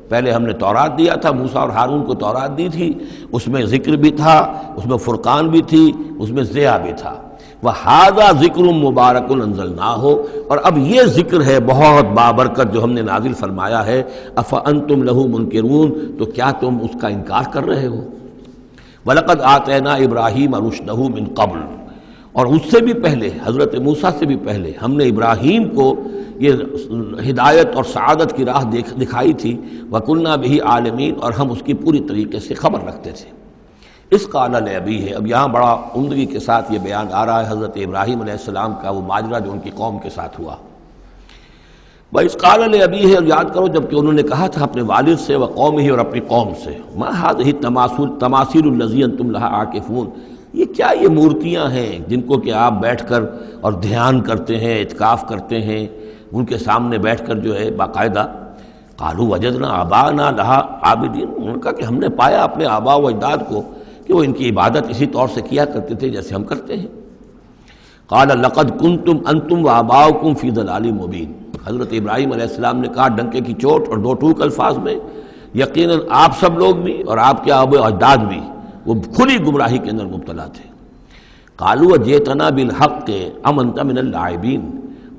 پہلے ہم نے تورات دیا تھا، موسیٰ اور ہارون کو تورات دی تھی، اس میں ذکر بھی تھا، اس میں فرقان بھی تھی، اس میں ضیاء بھی تھا۔ وَهَذَا ذِكْرٌ مُبَارَكٌ أَنزَلْنَاهُ، اور اب یہ ذکر ہے بہت بابرکت جو ہم نے نازل فرمایا ہے۔ أَفَأَنْتُمْ لَهُ مُنْكِرُونَ، تو کیا تم اس کا انکار کر رہے ہو؟ وَلَقَدْ آتَيْنَا إِبْرَاهِيمَ رُشْدَهُ مِنْ قَبْلُ، اور اس سے بھی پہلے، حضرت موسیٰ سے بھی پہلے ہم نے ابراہیم کو یہ ہدایت اور سعادت کی راہ دکھائی تھی۔ وَكُنَّا بِهِ عَالِمِينَ، اور ہم اس کی پوری طریقے سے خبر رکھتے تھے۔ اس قال لأبیہ، اب یہاں بڑا عمدگی کے ساتھ یہ بیان آ رہا ہے حضرت ابراہیم علیہ السلام کا وہ ماجرا جو ان کی قوم کے ساتھ ہوا۔ وَإِذْ قَالَ لِأَبِيهِ، اور یاد کرو جب کہ انہوں نے کہا تھا اپنے والد سے، وقومہ، اور اپنی قوم سے، مَا هَٰذِهِ التَّمَاثِيلُ الَّتِي أَنتُمْ لَهَا عَاكِفُونَ، یہ کیا یہ مورتیاں ہیں جن کو کہ آپ بیٹھ کر اور دھیان کرتے ہیں، اعتکاف کرتے ہیں، ان کے سامنے بیٹھ کر جو ہے باقاعدہ. قالوا وجدنا آباءنا لہا عابدین، انہوں نے کہا کہ ہم نے پایا اپنے آباء و اجداد کو کہ وہ ان کی عبادت اسی طور سے کیا کرتے تھے جیسے ہم کرتے ہیں. قال لقد کنتم انتم وآباؤکم فی ضلال مبین، حضرت ابراہیم علیہ السلام نے کہا ڈنکے کی چوٹ اور دو ٹوک الفاظ میں، یقیناً آپ سب لوگ بھی اور آپ کے آباء و اجداد بھی وہ کھلی گمراہی کے اندر مبتلا تھے. قالوا جئتنا بالحق ام انت من اللاعبین،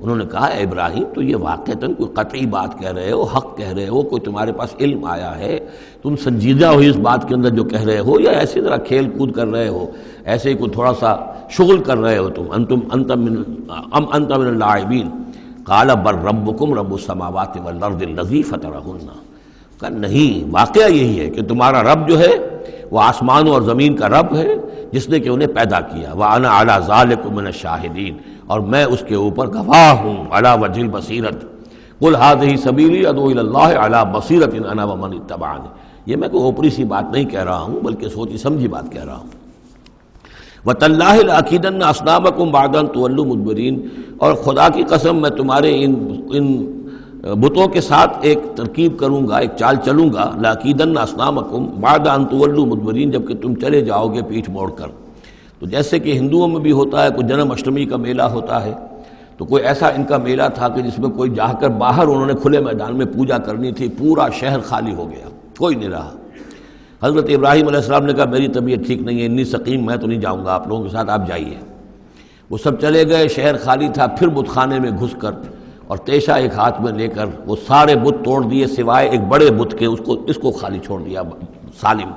انہوں نے کہا اے ابراہیم تو یہ واقعتاً کوئی قطعی بات کہہ رہے ہو، حق کہہ رہے ہو، کوئی تمہارے پاس علم آیا ہے، تم سنجیدہ ہو اس بات کے اندر جو کہہ رہے ہو، یا ایسی طرح کھیل کود کر رہے ہو، ایسے ہی کوئی تھوڑا سا شغل کر رہے ہو تم؟ انت من اللاعبین. قال بل ربکم رب السماوات والارض الذی فطرہن، کہا نہیں، واقعہ یہی ہے کہ تمہارا رب جو ہے وہ آسمانوں اور زمین کا رب ہے جس نے کہ انہیں پیدا کیا. وَأَنَا عَلَىٰ ذَلِكُم مِّنَ الشَّاهِدِينَ، اور میں اس کے اوپر گواہ ہوں. عَلَىٰ وَجْهِ الْبَصِيرَةِ قُلْ هَٰذِهِ سَبِيلِي أَدْعُو إِلَى اللَّهِ عَلَىٰ بَصِيرَةٍ أَنَا وَمَنِ اتَّبَعَنِي، یہ میں کوئی اوپری سی بات نہیں کہہ رہا ہوں بلکہ سوچی سمجھی بات کہہ رہا ہوں. وَتَاللَّهِ لَأَكِيدَنَّ أَصْنَامَكُمْ بَعْدَ أَن تُوَلُّوا مُدْبِرِينَ، اور خدا کی قسم میں تمہارے ان بتوں کے ساتھ ایک ترکیب کروں گا، ایک چال چلوں گا. لَأَكِيدَنَّ أَصْنَامَكُمْ بَعْدَ أَن تُوَلُّوا مُدْبِرِينَ، جب کہ تم چلے جاؤ گے پیٹھ موڑ کر. تو جیسے کہ ہندوؤں میں بھی ہوتا ہے، کوئی جنم اشٹمی کا میلہ ہوتا ہے، تو کوئی ایسا ان کا میلہ تھا کہ جس میں کوئی جا کر باہر انہوں نے کھلے میدان میں پوجا کرنی تھی، پورا شہر خالی ہو گیا، کوئی نہیں رہا. حضرت ابراہیم علیہ السلام نے کہا میری طبیعت ٹھیک نہیں ہے، اتنی سقیم، میں تو نہیں جاؤں گا آپ لوگوں کے ساتھ، آپ جائیے. وہ سب چلے گئے، شہر خالی تھا. پھر بت خانے میں گھس کر اور تیشا ایک ہاتھ میں لے کر وہ سارے بت توڑ دیے سوائے ایک بڑے بت کے، اس کو خالی چھوڑ دیا سالم.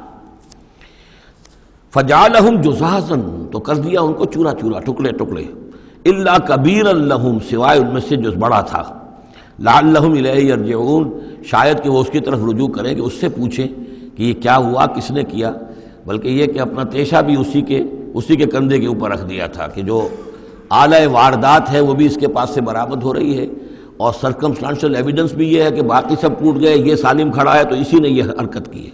فجعلہم جزازا، تو کر دیا ان کو چورا چورا، ٹکڑے ٹکڑے. الا کبیرا لہم، سوائے ان میں سے جو بڑا تھا. لعلہم الیہ یرجعون، شاید کہ وہ اس کی طرف رجوع کریں کہ اس سے پوچھیں کہ یہ کیا ہوا، کس نے کیا. بلکہ یہ کہ اپنا تیشا بھی اسی کے کندھے کے اوپر رکھ دیا تھا کہ جو آلہ واردات ہے وہ بھی اس کے پاس سے برآمد ہو رہی ہے، اور سرکمسٹانشل ایویڈنس بھی یہ ہے کہ باقی سب ٹوٹ گئے، یہ سالم کھڑا ہے تو اسی نے یہ حرکت کی ہے.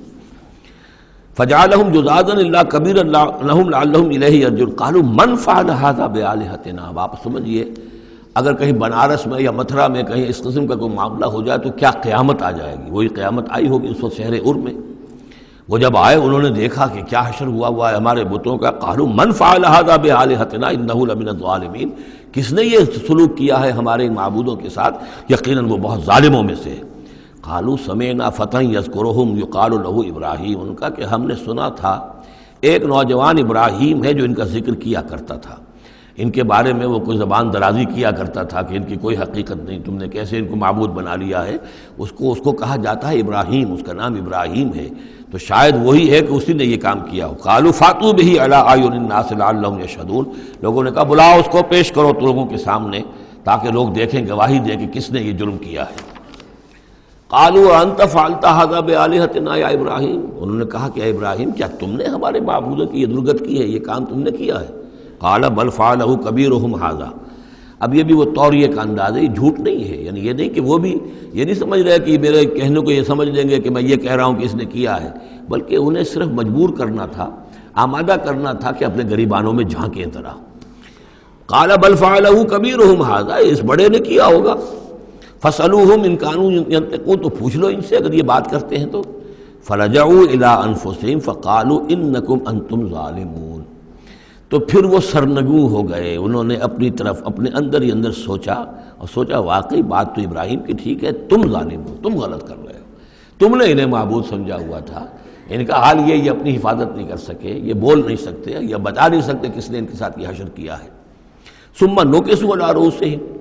فجعلہم جزازا الا کبیرا لہم لعلہم الیہ یرجعون. قالوا من فعل هذا بآلہتنا، اب آپ سمجھیے اگر کہیں بنارس میں یا متھرا میں کہیں اس قسم کا کوئی معاملہ ہو جائے تو کیا قیامت آ جائے گی. وہی قیامت آئی ہوگی اس وقت شہر ار میں. وہ جب آئے انہوں نے دیکھا کہ کیا حشر ہوا ہے ہمارے بتوں کا. قالوا من فعل هذا بآلہتنا انہ لمن الظالمین، کس نے یہ سلوک کیا ہے ہمارے ان معبودوں کے ساتھ، یقیناً وہ بہت ظالموں میں سے. قالوا سمعنا فتى یذکرہم یقال له ابراہیم، ان کا کہ ہم نے سنا تھا ایک نوجوان ابراہیم ہے جو ان کا ذکر کیا کرتا تھا، ان کے بارے میں وہ کوئی زبان درازی کیا کرتا تھا کہ ان کی کوئی حقیقت نہیں، تم نے کیسے ان کو معبود بنا لیا ہے. اس کو کہا جاتا ہے ابراہیم، اس کا نام ابراہیم ہے، تو شاید وہی ہے کہ اسی نے یہ کام کیا ہو. قالوا فاتوا به علی اعین الناس لعلهم یشهدون، لوگوں نے کہا بلاؤ اس کو، پیش کرو تو لوگوں کے سامنے تاکہ لوگ دیکھیں، گواہی دیں کہ کس نے یہ جرم کیا ہے. قالوا انت فعلت هذا بآلہتنا یا ابراہیم، انہوں نے کہا کہ اے ابراہیم کیا تم نے ہمارے معبودوں کی یہ درگت کی ہے، یہ کام تم نے کیا ہے. قال بل فعلہ کبیرہم ھذا، اب یہ بھی وہ توریے کا انداز ہے، یہ جھوٹ نہیں ہے. یعنی یہ نہیں کہ وہ بھی یہ نہیں سمجھ رہے کہ میرے کہنے کو یہ سمجھ لیں گے کہ میں یہ کہہ رہا ہوں کہ اس نے کیا ہے، بلکہ انہیں صرف مجبور کرنا تھا، آمادہ کرنا تھا کہ اپنے گریبانوں میں جھانکیں طرح. قال بل فعلہ کبیرہم ھذا، اس بڑے نے کیا ہوگا. فاسألوہم ان کانوا ینطقون، تو پوچھ لو ان سے اگر یہ بات کرتے ہیں تو. فرجعوا الی انفسہم فقالوا انکم انتم ظالمون، تو پھر وہ سرنگوں ہو گئے، انہوں نے اپنی طرف اپنے اندر ہی اندر سوچا، اور سوچا واقعی بات تو ابراہیم کی ٹھیک ہے، تم ظالم ہو، تم غلط کر رہے ہو، تم نے انہیں معبود سمجھا ہوا تھا. ان کا حال یہ اپنی حفاظت نہیں کر سکے، یہ بول نہیں سکتے یا بتا نہیں سکتے کس نے ان کے ساتھ یہ حشر کیا ہے. ثم نکسوا علی رؤوسہم،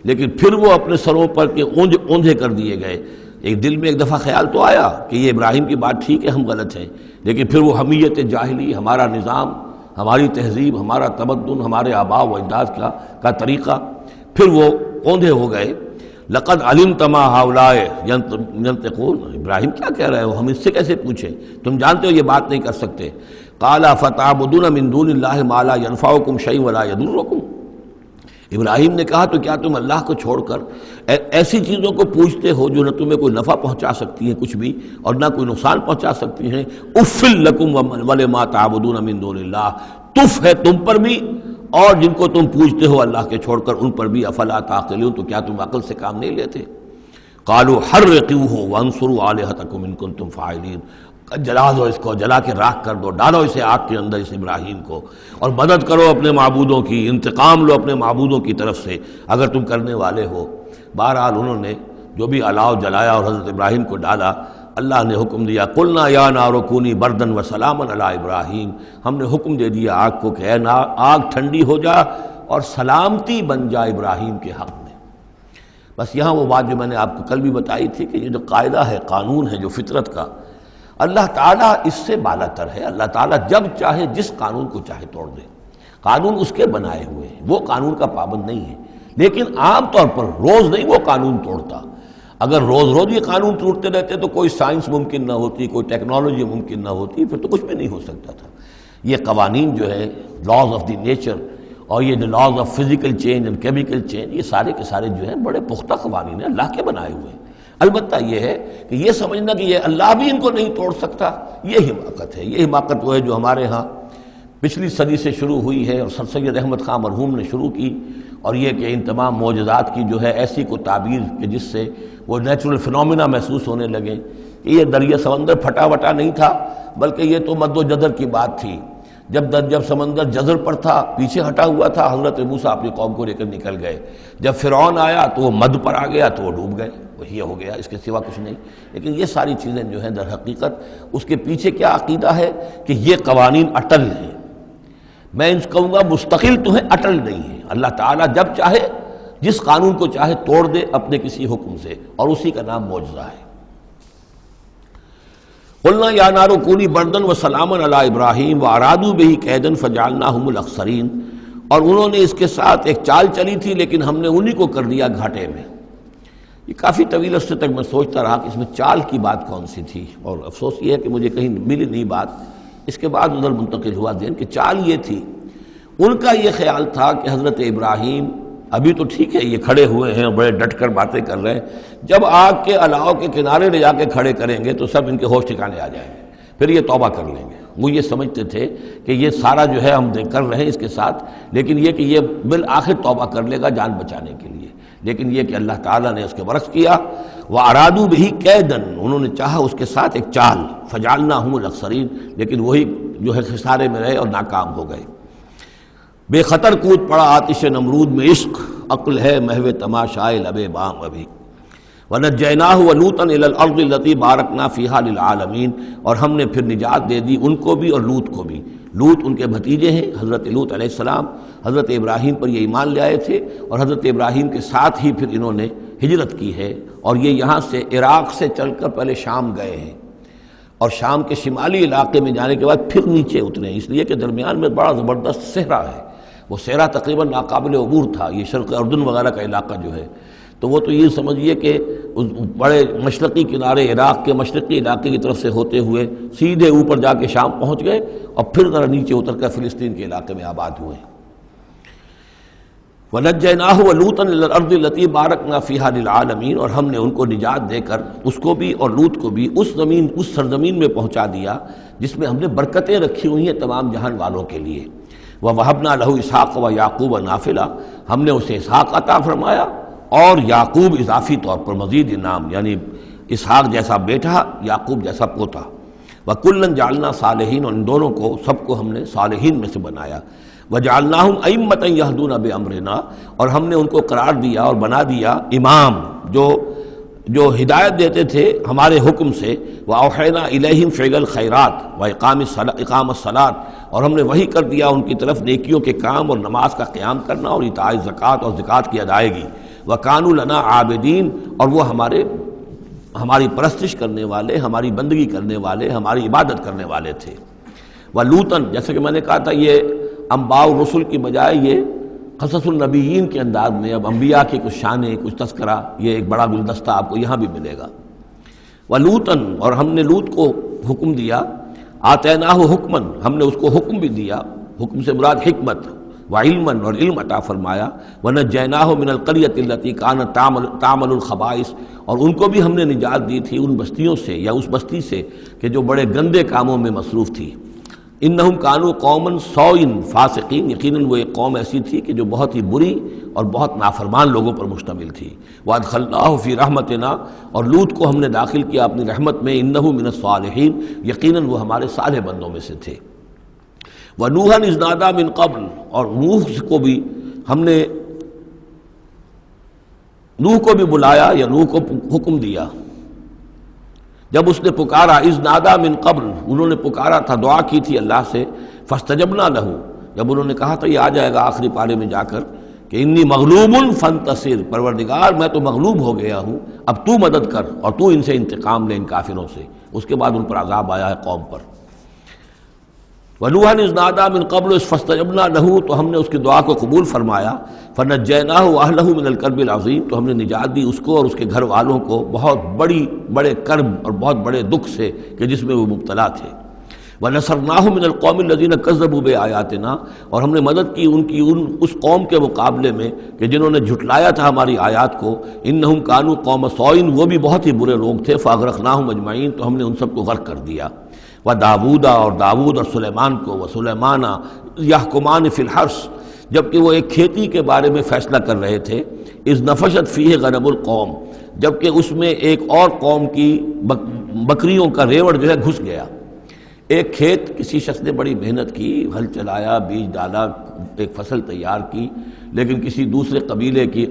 لیکن پھر وہ اپنے سروں پر کے اوندھے کر دیے گئے. ایک دل میں ایک دفعہ خیال تو آیا کہ یہ ابراہیم کی بات ٹھیک ہے، ہم غلط ہیں، لیکن پھر وہ حمیت جاہلی، ہمارا نظام، ہماری تہذیب، ہمارا تمدن، ہمارے آباء و اجداد کا طریقہ، پھر وہ اوندھے ہو گئے. لقد علمت ما هؤلاء ينطقون، ابراہیم کیا کہہ رہے ہو، ہم اس سے کیسے پوچھیں، تم جانتے ہو یہ بات نہیں کر سکتے. قال فتعبدون من دون اللہ ما لا ينفعكم شيئا ولا يضركم، ابراہیم نے کہا تو کیا تم اللہ کو چھوڑ کر ایسی چیزوں کو پوچھتے ہو جو نہ تمہیں کوئی نفع پہنچا سکتی ہیں کچھ بھی اور نہ کوئی نقصان پہنچا سکتی ہیں. اف لکم ولما تعبدون من دون اللہ، تف ہے تم پر بھی اور جن کو تم پوجتے ہو اللہ کے چھوڑ کر ان پر بھی، افلا تعقلون، تو کیا تم عقل سے کام نہیں لیتے؟ قالوا حرقوه وانصروا آلهتكم ان کنتم فاعلین، جلا دو اس کو، جلا کے راکھ کر دو، ڈالو اسے آگ کے اندر، اس ابراہیم کو، اور مدد کرو اپنے معبودوں کی، انتقام لو اپنے معبودوں کی طرف سے اگر تم کرنے والے ہو۔ بہرحال انہوں نے جو بھی الاؤ جلایا اور حضرت ابراہیم کو ڈالا، اللہ نے حکم دیا قلنا یا نار کونی بردن وسلاما علی ابراہیم، ہم نے حکم دے دیا آگ کو کہ اے آگ ٹھنڈی ہو جا اور سلامتی بن جا ابراہیم کے حق میں۔ بس یہاں وہ بات جو میں نے آپ کو کل بھی بتائی تھی کہ یہ جو قاعدہ ہے، قانون ہے جو فطرت کا، اللہ تعالیٰ اس سے بالا تر ہے۔ اللہ تعالیٰ جب چاہے جس قانون کو چاہے توڑ دے، قانون اس کے بنائے ہوئے ہیں، وہ قانون کا پابند نہیں ہے، لیکن عام طور پر روز نہیں وہ قانون توڑتا۔ اگر روز روز یہ قانون ٹوٹتے رہتے تو کوئی سائنس ممکن نہ ہوتی، کوئی ٹیکنالوجی ممکن نہ ہوتی، پھر تو کچھ بھی نہیں ہو سکتا تھا۔ یہ قوانین جو ہے لاز آف دی نیچر اور یہ جو laws of physical change and chemical change, یہ سارے کے سارے جو ہیں بڑے پختہ قوانین ہیں، اللہ کے بنائے ہوئے ہیں۔ البتہ یہ ہے کہ یہ سمجھنا کہ یہ اللہ بھی ان کو نہیں توڑ سکتا، یہ حماقت ہے۔ یہ حماقت وہ ہے جو ہمارے ہاں پچھلی صدی سے شروع ہوئی ہے اور سر سید احمد خان مرحوم نے شروع کی، اور یہ کہ ان تمام معجزات کی جو ہے ایسی کو تعبیر کہ جس سے وہ نیچرل فنومینا محسوس ہونے لگے کہ یہ دریا سمندر پھٹا وٹا نہیں تھا، بلکہ یہ تو مد و جزر کی بات تھی۔ جب سمندر جزر پر تھا، پیچھے ہٹا ہوا تھا، حضرت موسیٰ اپنی قوم کو لے کر نکل گئے۔ جب فرعون آیا تو وہ مد پر آ گیا تو وہ ڈوب گئے، وہی ہو گیا، اس کے سوا کچھ نہیں۔ لیکن یہ ساری چیزیں جو ہیں در حقیقت اس کے پیچھے کیا عقیدہ ہے کہ یہ قوانین اٹل ہیں۔ میں ان کہوں گا مستقل تو ہیں، اٹل نہیں ہیں۔ اللہ تعالیٰ جب چاہے جس قانون کو چاہے توڑ دے اپنے کسی حکم سے، اور اسی کا نام معجزہ ہے۔ قلنا یا نار کونی بردن وسلاما علی ابراہیم وارادوا بہ کیدا فجعلناہم الاخسرین، اور انہوں نے اس کے ساتھ ایک چال چلی تھی لیکن ہم نے انہی کو کر دیا گھاٹے میں۔ یہ کافی طویل عرصے تک میں سوچتا رہا کہ اس میں چال کی بات کون سی تھی، اور افسوس یہ ہے کہ مجھے کہیں ملی نہیں بات۔ اس کے بعد ادھر منتقل ہوا ذہن کہ چال یہ تھی، ان کا یہ خیال تھا کہ حضرت ابراہیم ابھی تو ٹھیک ہے یہ کھڑے ہوئے ہیں، بڑے ڈٹ کر باتیں کر رہے ہیں، جب آگ کے الاؤ کے کنارے لے جا کے کھڑے کریں گے تو سب ان کے ہوش ٹھکانے آ جائیں گے، پھر یہ توبہ کر لیں گے۔ وہ یہ سمجھتے تھے کہ یہ سارا جو ہے ہم کر رہے ہیں اس کے ساتھ، لیکن یہ کہ یہ بالآخر توبہ کر لے گا جان بچانے کے لیے۔ لیکن یہ کہ اللہ تعالیٰ نے اس کے برعکس کیا، وَأَرَادُوا بِهِ كَيْدًا، انہوں نے چاہا اس کے ساتھ ایک چال، فَجَعَلْنَاهُمُ الْأَخْسَرِينَ، لیکن وہی جو ہے خسارے میں رہے اور ناکام ہو گئے۔ بے خطر کود پڑا آتش نمرود میں عشق، عقل ہے محو تماشائے لب بام ابھی۔ وَنَجَّيْنَاهُ وَلُوطًا إِلَى الْأَرْضِ الَّتِي بَارَكْنَا فِيهَا لِلْعَالَمِينَ، اور ہم نے پھر نجات دے دی ان کو بھی اور لوط کو بھی۔ لوط ان کے بھتیجے ہیں، حضرت لوط علیہ السلام حضرت ابراہیم پر یہ ایمان لے آئے تھے، اور حضرت ابراہیم کے ساتھ ہی پھر انہوں نے ہجرت کی ہے، اور یہ یہاں سے عراق سے چل کر پہلے شام گئے ہیں، اور شام کے شمالی علاقے میں جانے کے بعد پھر نیچے اترے ہیں، اس لیے کہ درمیان میں بڑا زبردست صحرا ہے۔ وہ صحرا تقریباً ناقابل عبور تھا، یہ شرق اردن وغیرہ کا علاقہ جو ہے، تو وہ تو یہ سمجھیے کہ اس بڑے مشرقی کنارے عراق کے مشرقی علاقے کی طرف سے ہوتے ہوئے سیدھے اوپر جا کے شام پہنچ گئے، اور پھر ذرا نیچے اتر کر فلسطین کے علاقے میں آباد ہوئے۔ وَنَجَّيْنَاهُ وَلُوطًا إِلَى الْأَرْضِ الَّتِي بَارَكْنَا فِيهَا لِلْعَالَمِينَ، اور ہم نے ان کو نجات دے کر اس کو بھی اور لوط کو بھی اس سرزمین میں پہنچا دیا جس میں ہم نے برکتیں رکھی ہوئی ہیں تمام جہان والوں کے لیے۔ وَوَهَبْنَا لَهُ إِسْحَاقَ وَيَعْقُوبَ نَافِلَةً، ہم نے اسے اسحاق عطا فرمایا اور یعقوب اضافی طور پر مزید انعام، یعنی اسحاق جیسا بیٹا، یعقوب جیسا پوتا۔ وَكُلًّا جَعَلْنَا صَالِحِينَ، اور ان دونوں کو سب کو ہم نے صالحین میں سے بنایا۔ وَجَعَلْنَاهُمْ أَئِمَّةً يَهْدُونَ بِأَمْرِنَا، اور ہم نے ان کو قرار دیا اور بنا دیا امام جو ہدایت دیتے تھے ہمارے حکم سے۔ وَأَوْحَيْنَا إِلَيْهِمْ فِعْلَ الْخَيْرَاتِ وَإِقَامَ الصَّلَاةِ، اور ہم نے وحی کر دیا ان کی طرف نیکیوں کے کام اور نماز کا قیام کرنا اور ایتاء زکوٰۃ اور زکوٰۃ کی ادائیگی۔ وَكَانُوا لَنَا عَابِدِينَ، اور وہ ہماری پرستش کرنے والے، ہماری بندگی کرنے والے، ہماری عبادت کرنے والے تھے۔ وَلُوطًا، جیسے کہ میں نے کہا تھا یہ انباء الرسل کی بجائے یہ قصص النبیین کے انداز میں اب انبیاء کی کچھ شانیں، کچھ تذکرہ، یہ ایک بڑا گلدستہ آپ کو یہاں بھی ملے گا۔ وَلُوطًا، اور ہم نے لوط کو حکم دیا، آتیناہ حکمن، ہم نے اس کو حکم بھی دیا، حکم سے مراد حکمت، وعلماً، اور علم عطا فرمایا۔ وَنَجَّيْنَاهُ مِنَ الْقَرْيَةِ الَّتِي كَانَتْ تَعْمَلُ الْخَبَائِثَ، اور ان کو بھی ہم نے نجات دی تھی ان بستیوں سے یا اس بستی سے کہ جو بڑے گندے کاموں میں مصروف تھی۔ انہم کانوا قوما سوء فاسقین، یقیناً وہ ایک قوم ایسی تھی کہ جو بہت ہی بری اور بہت نافرمان لوگوں پر مشتمل تھی۔ وادخلناہ فی رحمتنا، اور لوط کو ہم نے داخل کیا اپنی رحمت میں، انہ من الصالحین، یقیناً وہ ہمارے صالح بندوں میں سے تھے۔ ونوحا اذ نادی من قبل، اور نوح کو بھی بلایا یا نوح کو حکم دیا جب اس نے پکارا، اذ نادی من قبل، انہوں نے پکارا تھا، دعا کی تھی اللہ سے، فاستجبنا لہ، جب انہوں نے کہا تھا، یہ آ جائے گا آخری پارے میں جا کر کہ انی مغلوب فانتصر، پروردگار میں تو مغلوب ہو گیا ہوں، اب تو مدد کر اور تو ان سے انتقام لے، ان کافروں سے۔ اس کے بعد ان پر عذاب آیا ہے قوم پر۔ وَنُوحًا إِذْ نَادَىٰ مِن قَبْلُ فَاسْتَجَبْنَا لَهُ، تو ہم نے اس کی دعا کو قبول فرمایا، فَنَجَّيْنَاهُ وَأَهْلَهُ مِنَ الْكَرْبِ الْعَظِيمِ، تو ہم نے نجات دی اس کو اور اس کے گھر والوں کو بہت بڑے کرب اور بہت بڑے دکھ سے کہ جس میں وہ مبتلا تھے۔ وَنَصَرْنَاهُ مِنَ الْقَوْمِ الَّذِينَ كَذَّبُوا بِآيَاتِنَا، اور ہم نے مدد کی اس قوم کے مقابلے میں کہ جنہوں نے جھٹلایا تھا ہماری آیات کو، إِنَّهُمْ كَانُوا قَوْمَ سَوْءٍ، وہ بھی بہت ہی برے لوگ تھے، فَأَغْرَقْنَاهُمْ أَجْمَعِينَ، تو ہم نے ان سب کو غرق کر دیا۔ وَدَاوُودَ، اور داود اور سلیمان کو، وَسُلَيْمَانَ يَحْكُمَانِ فِي الْحَرْثِ، جبکہ وہ ایک کھیتی کے بارے میں فیصلہ کر رہے تھے، اذ نفشت فیہ غنم القوم، جبکہ اس میں ایک اور قوم کی بکریوں کا ریوڑ جو ہے گھس گیا۔ ایک کھیت کسی شخص نے بڑی محنت کی، ہل چلایا، بیج ڈالا، ایک فصل تیار کی، لیکن کسی دوسرے قبیلے کی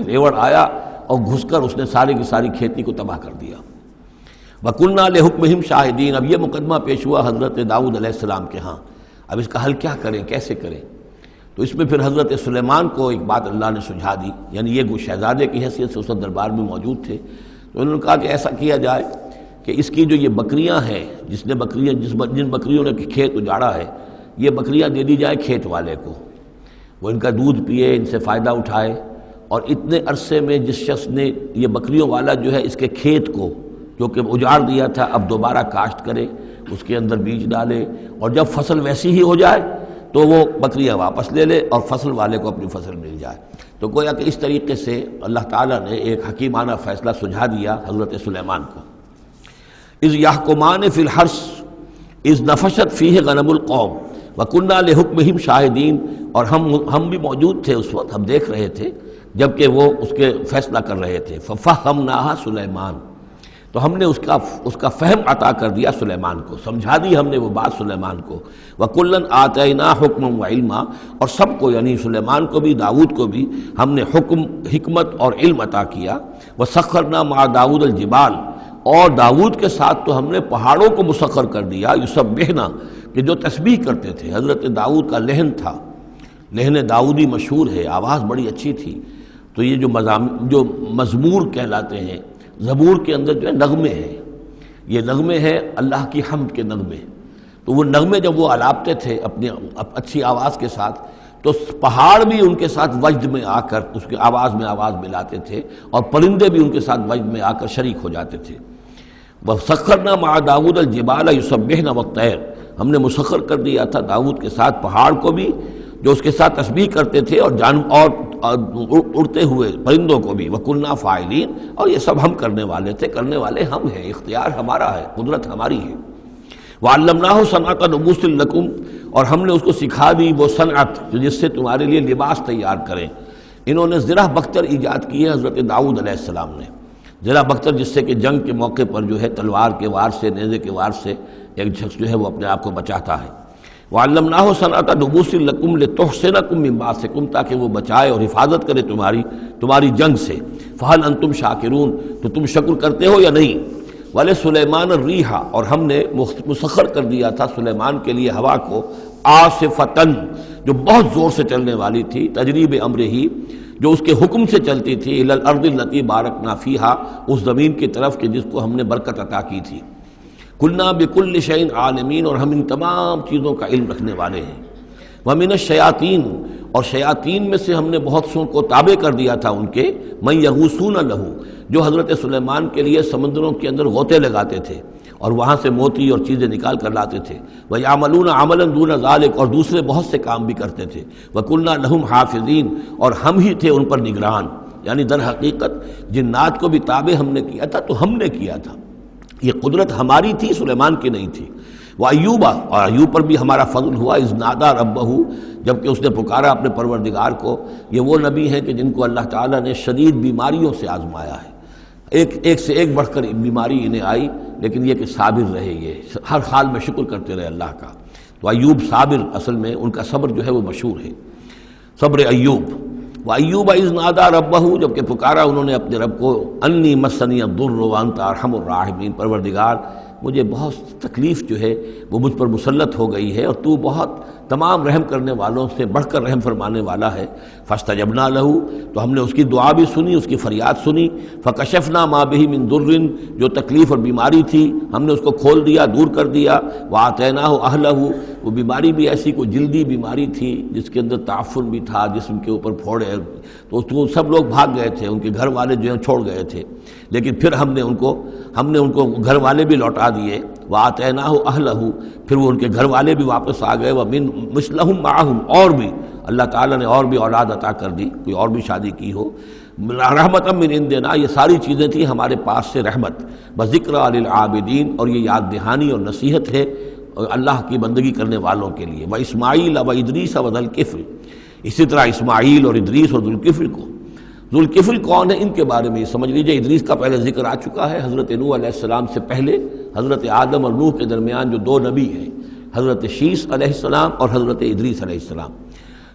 ریوڑ آیا اور گھس کر اس نے ساری کی ساری کھیتی کو تباہ کر دیا۔ وَكُنَّا لِحُكْمِهِمْ شَاهِدِينَ، اب یہ مقدمہ پیش ہوا حضرت داؤد علیہ السلام کے ہاں، اب اس کا حل کیا کریں، کیسے کریں؟ تو اس میں پھر حضرت سلیمان کو ایک بات اللہ نے سجھا دی، یعنی یہ شہزادے کی حیثیت سے اس دربار میں موجود تھے، تو انہوں نے کہا کہ ایسا کیا جائے کہ اس کی جو یہ بکریاں ہیں، جن بکریوں نے کھیت اجاڑا ہے، یہ بکریاں دے دی جائے کھیت والے کو، وہ ان کا دودھ پیے، ان سے فائدہ اٹھائے، اور اتنے عرصے میں جس شخص نے یہ بکریوں والا جو ہے اس کے کھیت کو جو کہ اجاڑ دیا تھا اب دوبارہ کاشت کرے، اس کے اندر بیج ڈالے، اور جب فصل ویسی ہی ہو جائے تو وہ بکریاں واپس لے لے اور فصل والے کو اپنی فصل مل جائے۔ تو گویا کہ اس طریقے سے اللہ تعالیٰ نے ایک حکیمانہ فیصلہ سجھا دیا حضرت سلیمان کو۔ اذ یحکمان فی الحرث اذ نفشت فیہ غنم القوم وکننا لحکمہم شاہدین، اور ہم بھی موجود تھے اس وقت، ہم دیکھ رہے تھے جبکہ وہ اس کے فیصلہ کر رہے تھے۔ ففہمناہا سلیمان، تو ہم نے اس کا فہم عطا کر دیا سلیمان کو، سمجھا دی ہم نے وہ بات سلیمان کو۔ وَكُلًّا آتَيْنَا حُكْمًا وَعِلْمًا، اور سب کو یعنی سلیمان کو بھی داود کو بھی ہم نے حکم، حکمت اور علم عطا کیا۔ وَسَخَّرْنَا مَعَ دَاوُدَ الْجِبَالَ، اور داود کے ساتھ تو ہم نے پہاڑوں کو مسخر کر دیا، یسبحنا، کہ جو تسبیح کرتے تھے۔ حضرت داود کا لہن تھا، لہن داودی مشہور ہے، آواز بڑی اچھی تھی، تو یہ جو مزمور کہلاتے ہیں، زبور کے اندر جو ہے نغمے ہیں، یہ نغمے ہیں اللہ کی حمد کے نغمے، تو وہ نغمے جب وہ الاپتے تھے اپنی اچھی آواز کے ساتھ، تو پہاڑ بھی ان کے ساتھ وجد میں آ کر اس کی آواز میں آواز ملاتے تھے، اور پرندے بھی ان کے ساتھ وجد میں آ کر شریک ہو جاتے تھے۔ وَسَخَّرْنَا مَعَ دَاوُدَ الْجِبَالَ يُسَبِّحْنَ وَالطَّيْرَ، ہم نے مسخر کر دیا تھا داؤد کے ساتھ پہاڑ کو بھی جو اس کے ساتھ تسبیح کرتے تھے، اور اڑتے ہوئے پرندوں کو بھی۔ وَكُنَّا فَاعِلِينَ، اور یہ سب ہم کرنے والے تھے، کرنے والے ہم ہیں، اختیار ہمارا ہے، قدرت ہماری ہے۔ وَعَلَّمْنَاهُ صَنْعَةَ لُبُوسٍ لَكُمْ، اور ہم نے اس کو سکھا دی وہ صنعت جس سے تمہارے لیے لباس تیار کریں۔ انہوں نے زرہ بختر ایجاد کی ہے حضرت داؤد علیہ السلام نے، زرہ بختر جس سے کہ جنگ کے موقع پر جو ہے تلوار کے وار سے، نیزے کے وار سے ایک شخص جو ہے وہ اپنے آپ کو بچاتا ہے۔ وَعَلَّمْنَاهُ صَنْعَةَ لُبُوسٍ لَكُمْ لِتُحْصِنَكُم مِّن بَأْسِكُمْ، تاکہ وہ بچائے اور حفاظت کرے تمہاری جنگ سے۔ فَهَلْ أَنْتُمْ شَاكِرُونَ، تو تم شکر کرتے ہو یا نہیں؟ وَلِسُلَيْمَانَ الرِّيحَ، اور ہم نے مسخر کر دیا تھا سلیمان کے لیے ہوا کو، عاصفۃً، جو بہت زور سے چلنے والی تھی، تجری بِأَمْرِهِ، جو اس کے حکم سے چلتی تھی، إِلَى الْأَرْضِ الَّتِي بَارَكْنَا فِيهَا، اس زمین کی طرف کہ جس کو ہم نے برکت عطا کی تھی۔ کُلْنَا بِكُلِّ شَيْءٍ عَالِمِينَ، اور ہم ان تمام چیزوں کا علم رکھنے والے ہیں۔ وَمِنَ الشَّيَاطِينِ، اور شیاطین میں سے ہم نے بہت سو کو تابع کر دیا تھا ان کے، مَن يَغُوصُونَ لَهُ، جو حضرت سلیمان کے لیے سمندروں کے اندر غوطے لگاتے تھے اور وہاں سے موتی اور چیزیں نکال کر لاتے تھے۔ وَيَعْمَلُونَ عَمَلًا دُونَ ذَلِكَ، اور دوسرے بہت سے کام بھی کرتے تھے۔ وَكُنَّا لَهُمْ حَافِظِينَ، اور ہم ہی تھے ان پر نگران، یعنی در حقیقت جنات کو بھی تابع ہم نے کیا تھا، تو ہم نے کیا تھا، یہ قدرت ہماری تھی، سلیمان کی نہیں تھی۔ وہ ایوبا، اور ایوب پر بھی ہمارا فضل ہوا، اذ نادا ربہ، جب کہ اس نے پکارا اپنے پروردگار کو۔ یہ وہ نبی ہیں کہ جن کو اللہ تعالیٰ نے شدید بیماریوں سے آزمایا ہے، ایک سے ایک بڑھ کر بیماری انہیں آئی، لیکن یہ کہ صابر رہے، یہ ہر حال میں شکر کرتے رہے اللہ کا۔ تو ایوب صابر، اصل میں ان کا صبر جو ہے وہ مشہور ہے، صبر ایوب۔ وَأَيُّوبَ إِذْ نَادَىٰ رَبَّهُ، جب کہ پکارا انہوں نے اپنے رب کو، أَنِّي مَسَّنِيَ الضُّرُّ وَأَنْتَ أَرْحَمُ الرَّاحِمِينَ، پروردگار مجھے بہت تکلیف جو ہے وہ مجھ پر مسلط ہو گئی ہے، اور تو بہت تمام رحم کرنے والوں سے بڑھ کر رحم فرمانے والا ہے۔ فَاسْتَجَبْنَا لَهُ، تو ہم نے اس کی دعا بھی سنی، اس کی فریاد سنی۔ فَكَشَفْنَا مَا بِهِ مِن ضُرٍّ، جو تکلیف اور بیماری تھی ہم نے اس کو کھول دیا، دور کر دیا۔ وَآتَيْنَاهُ أَهْلَهُ، وہ بیماری بھی ایسی کوئی جلدی بیماری تھی جس کے اندر تعفن بھی تھا، جسم کے اوپر پھوڑے، تو سب لوگ بھاگ گئے تھے، ان کے گھر والے جو ہیں چھوڑ گئے تھے، لیکن پھر ہم نے ان کو گھر والے بھی لوٹا دیے۔ وَآتَيْنَاهُ أَهْلَهُ، پھر وہ ان کے گھر والے بھی واپس آ گئے۔ وَمِن مِثْلَهُم مَّعَهُمْ، اور بھی اللہ تعالیٰ نے اور بھی اولاد عطا کر دی، کوئی اور بھی شادی کی ہو۔ رحمتاً من عندنا، یہ ساری چیزیں تھیں ہمارے پاس سے رحمت۔ وذکریٰ للعابدین، اور یہ یاد دہانی اور نصیحت ہے اللہ کی بندگی کرنے والوں کے لیے۔ واسماعیل وادریس وذوالکفل، اسی طرح اسماعیل اور ادریس اور ذوالکفل کو۔ ذوالکفل کون ہے ان کے بارے میں یہ سمجھ لیجئے، ادریس کا پہلے ذکر آ چکا ہے، حضرت نوح علیہ السلام سے پہلے حضرت آدم اور نوح کے درمیان جو دو نبی ہیں، حضرت شیث علیہ السلام اور حضرت ادریس علیہ السلام۔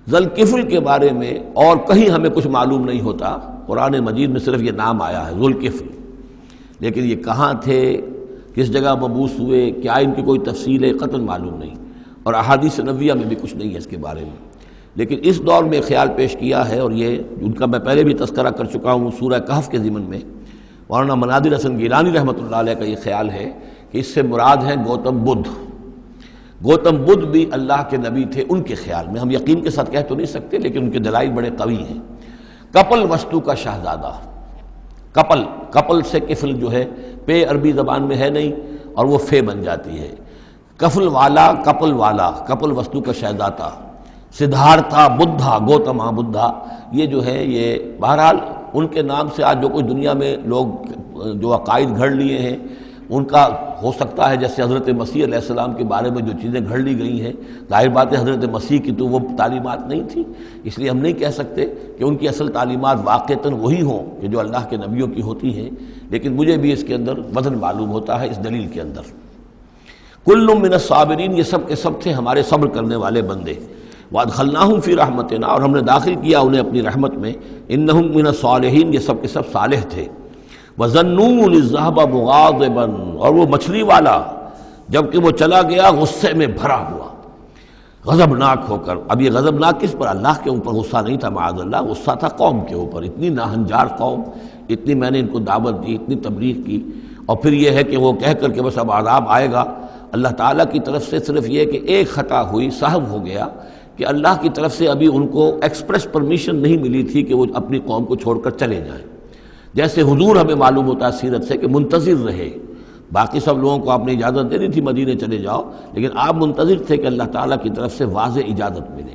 ذوالکفل کے بارے میں اور کہیں ہمیں کچھ معلوم نہیں ہوتا، قرآن مجید میں صرف یہ نام آیا ہے ذوالکفل، لیکن یہ کہاں تھے، کس جگہ مبعوث ہوئے، کیا ان کی کوئی تفصیل قطعاً معلوم نہیں، اور احادیث نبویہ میں بھی کچھ نہیں ہے اس کے بارے میں۔ لیکن اس دور میں خیال پیش کیا ہے، اور یہ ان کا میں پہلے بھی تذکرہ کر چکا ہوں سورہ کہف کے ضمن میں، مولانا مناظر حسن گیلانی رحمۃ اللہ علیہ کا یہ خیال ہے کہ اس سے مراد ہیں گوتم بدھ۔ گوتم بدھ بھی اللہ کے نبی تھے ان کے خیال میں، ہم یقین کے ساتھ کہہ تو نہیں سکتے، لیکن ان کے دلائل بڑے قوی ہیں۔ کپل وستو کا شہزادہ، کپل سے کفل جو ہے، پے عربی زبان میں ہے نہیں اور وہ فے بن جاتی ہے، کفل والا، کپل وستو کا شہزادہ، سدھارتھا بدھا، گوتما بدھا، یہ جو ہے یہ بہرحال ان کے نام سے آج جو کچھ دنیا میں لوگ جو عقائد گھڑ لیے ہیں ان کا ہو سکتا ہے، جیسے حضرت مسیح علیہ السلام کے بارے میں جو چیزیں گھڑ لی گئی ہیں، ظاہر بات ہے حضرت مسیح کی تو وہ تعلیمات نہیں تھی، اس لیے ہم نہیں کہہ سکتے کہ ان کی اصل تعلیمات واقعتاً وہی ہوں کہ جو اللہ کے نبیوں کی ہوتی ہیں، لیکن مجھے بھی اس کے اندر وزن معلوم ہوتا ہے اس دلیل کے اندر۔ کل من الصابرین، یہ سب کے سب تھے ہمارے صبر کرنے والے بندے۔ وادخلناہم فی رحمتنا، اور ہم نے داخل کیا انہیں اپنی رحمت میں۔ انہم من الصالحین، یہ سب کے سب صالح تھے۔ وظنون اذ ذهب مغاضبا، اور وہ مچھلی والا جب کہ وہ چلا گیا غصے میں بھرا ہوا، غضبناک ہو کر۔ اب یہ غضبناک کس پر؟ اللہ کے اوپر غصہ نہیں تھا معاذ اللہ، غصہ تھا قوم کے اوپر، اتنی ناہنجار قوم، اتنی میں نے ان کو دعوت دی، اتنی تبلیغ کی، اور پھر یہ ہے کہ وہ کہہ کر کے بس اب عذاب آئے گا۔ اللہ تعالیٰ کی طرف سے صرف یہ کہ ایک خطا ہوئی، سہو ہو گیا کہ اللہ کی طرف سے ابھی ان کو ایکسپریس پرمیشن نہیں ملی تھی کہ وہ اپنی قوم کو چھوڑ کر چلے جائیں۔ جیسے حضور ہمیں معلوم ہوتا ہے سیرت سے کہ منتظر رہے، باقی سب لوگوں کو آپ نے اجازت دے دی تھی مدینے چلے جاؤ، لیکن آپ منتظر تھے کہ اللہ تعالیٰ کی طرف سے واضح اجازت ملے۔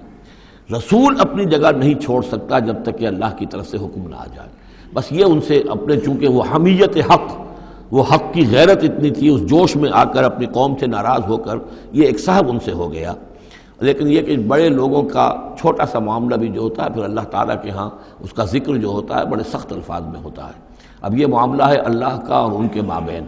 رسول اپنی جگہ نہیں چھوڑ سکتا جب تک کہ اللہ کی طرف سے حکم نہ آ جائے، بس یہ ان سے اپنے، چونکہ وہ حمیت حق، وہ حق کی غیرت اتنی تھی، اس جوش میں آ کر اپنی قوم سے ناراض ہو کر یہ ایک صاحب ان سے ہو گیا۔ لیکن یہ کہ بڑے لوگوں کا چھوٹا سا معاملہ بھی جو ہوتا ہے پھر اللہ تعالیٰ کے ہاں اس کا ذکر جو ہوتا ہے بڑے سخت الفاظ میں ہوتا ہے۔ اب یہ معاملہ ہے اللہ کا اور ان کے مابین،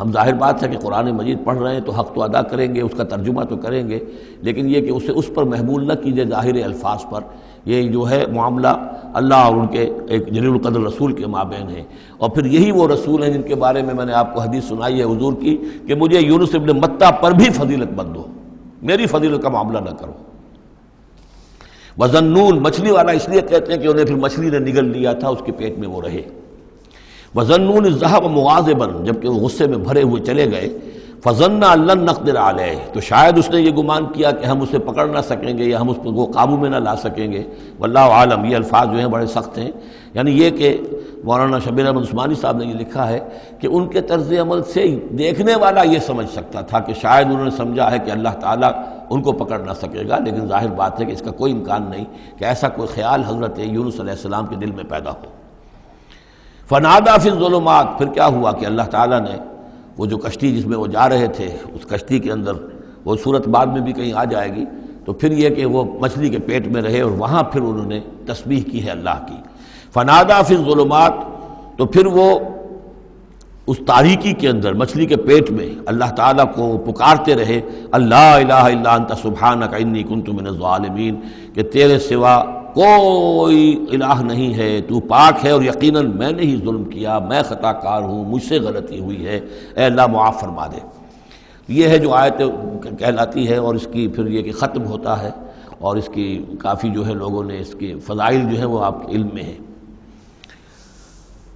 ہم ظاہر بات ہے کہ قرآن مجید پڑھ رہے ہیں تو حق تو ادا کریں گے، اس کا ترجمہ تو کریں گے، لیکن یہ کہ اسے اس پر محمول نہ کیجیے ظاہر الفاظ پر، یہ جو ہے معاملہ اللہ اور ان کے ایک جلیل القدر رسول کے مابین ہے۔ اور پھر یہی وہ رسول ہیں جن کے بارے میں میں نے آپ کو حدیث سنائی ہے حضور کی کہ مجھے یونس ابن متیٰ پر بھی فضیلت مت دو، میری فضیلت کا معاملہ نہ کرو۔ وظنون، مچھلی والا اس لیے کہتے ہیں کہ انہیں پھر مچھلی نے نگل لیا تھا، اس کے پیٹ میں وہ رہے۔ وظنون اذ ذهب مغاضبا، جبکہ وہ غصے میں بھرے ہوئے چلے گئے۔ فظن ان لن نقدر علیہ، تو شاید اس نے یہ گمان کیا کہ ہم اسے پکڑ نہ سکیں گے یا ہم اس کو قابو میں نہ لا سکیں گے۔ واللہ عالم، یہ الفاظ جو ہیں بڑے سخت ہیں، یعنی یہ کہ مولانا شبیر احمد عثمانی صاحب نے یہ لکھا ہے کہ ان کے طرز عمل سے دیکھنے والا یہ سمجھ سکتا تھا کہ شاید انہوں نے سمجھا ہے کہ اللہ تعالیٰ ان کو پکڑ نہ سکے گا، لیکن ظاہر بات ہے کہ اس کا کوئی امکان نہیں کہ ایسا کوئی خیال حضرت یونس علیہ السلام کے دل میں پیدا ہو۔ فنادا فی الظلمات، پھر کیا ہوا کہ اللہ تعالیٰ نے وہ جو کشتی جس میں وہ جا رہے تھے، اس کشتی کے اندر وہ صورت بعد میں بھی کہیں آ جائے گی. تو پھر یہ کہ وہ مچھلی کے پیٹ میں رہے اور وہاں پھر انہوں نے تسبیح کی ہے اللہ کی. فنادا فی الظلمات، تو پھر وہ اس تاریکی کے اندر مچھلی کے پیٹ میں اللہ تعالیٰ کو پکارتے رہے، اللہ الہ الا انت سبحانک انی کنت من الظالمین، کہ تیرے سوا کوئی الہ نہیں ہے، تو پاک ہے اور یقیناً میں نے ہی ظلم کیا، میں خطا کار ہوں، مجھ سے غلطی ہوئی ہے، اے اللہ معاف فرما دے. یہ ہے جو آیت کہلاتی ہے، اور اس کی پھر یہ کہ ختم ہوتا ہے، اور اس کی کافی جو ہے لوگوں نے اس کے فضائل جو ہیں وہ آپ کے علم میں ہیں.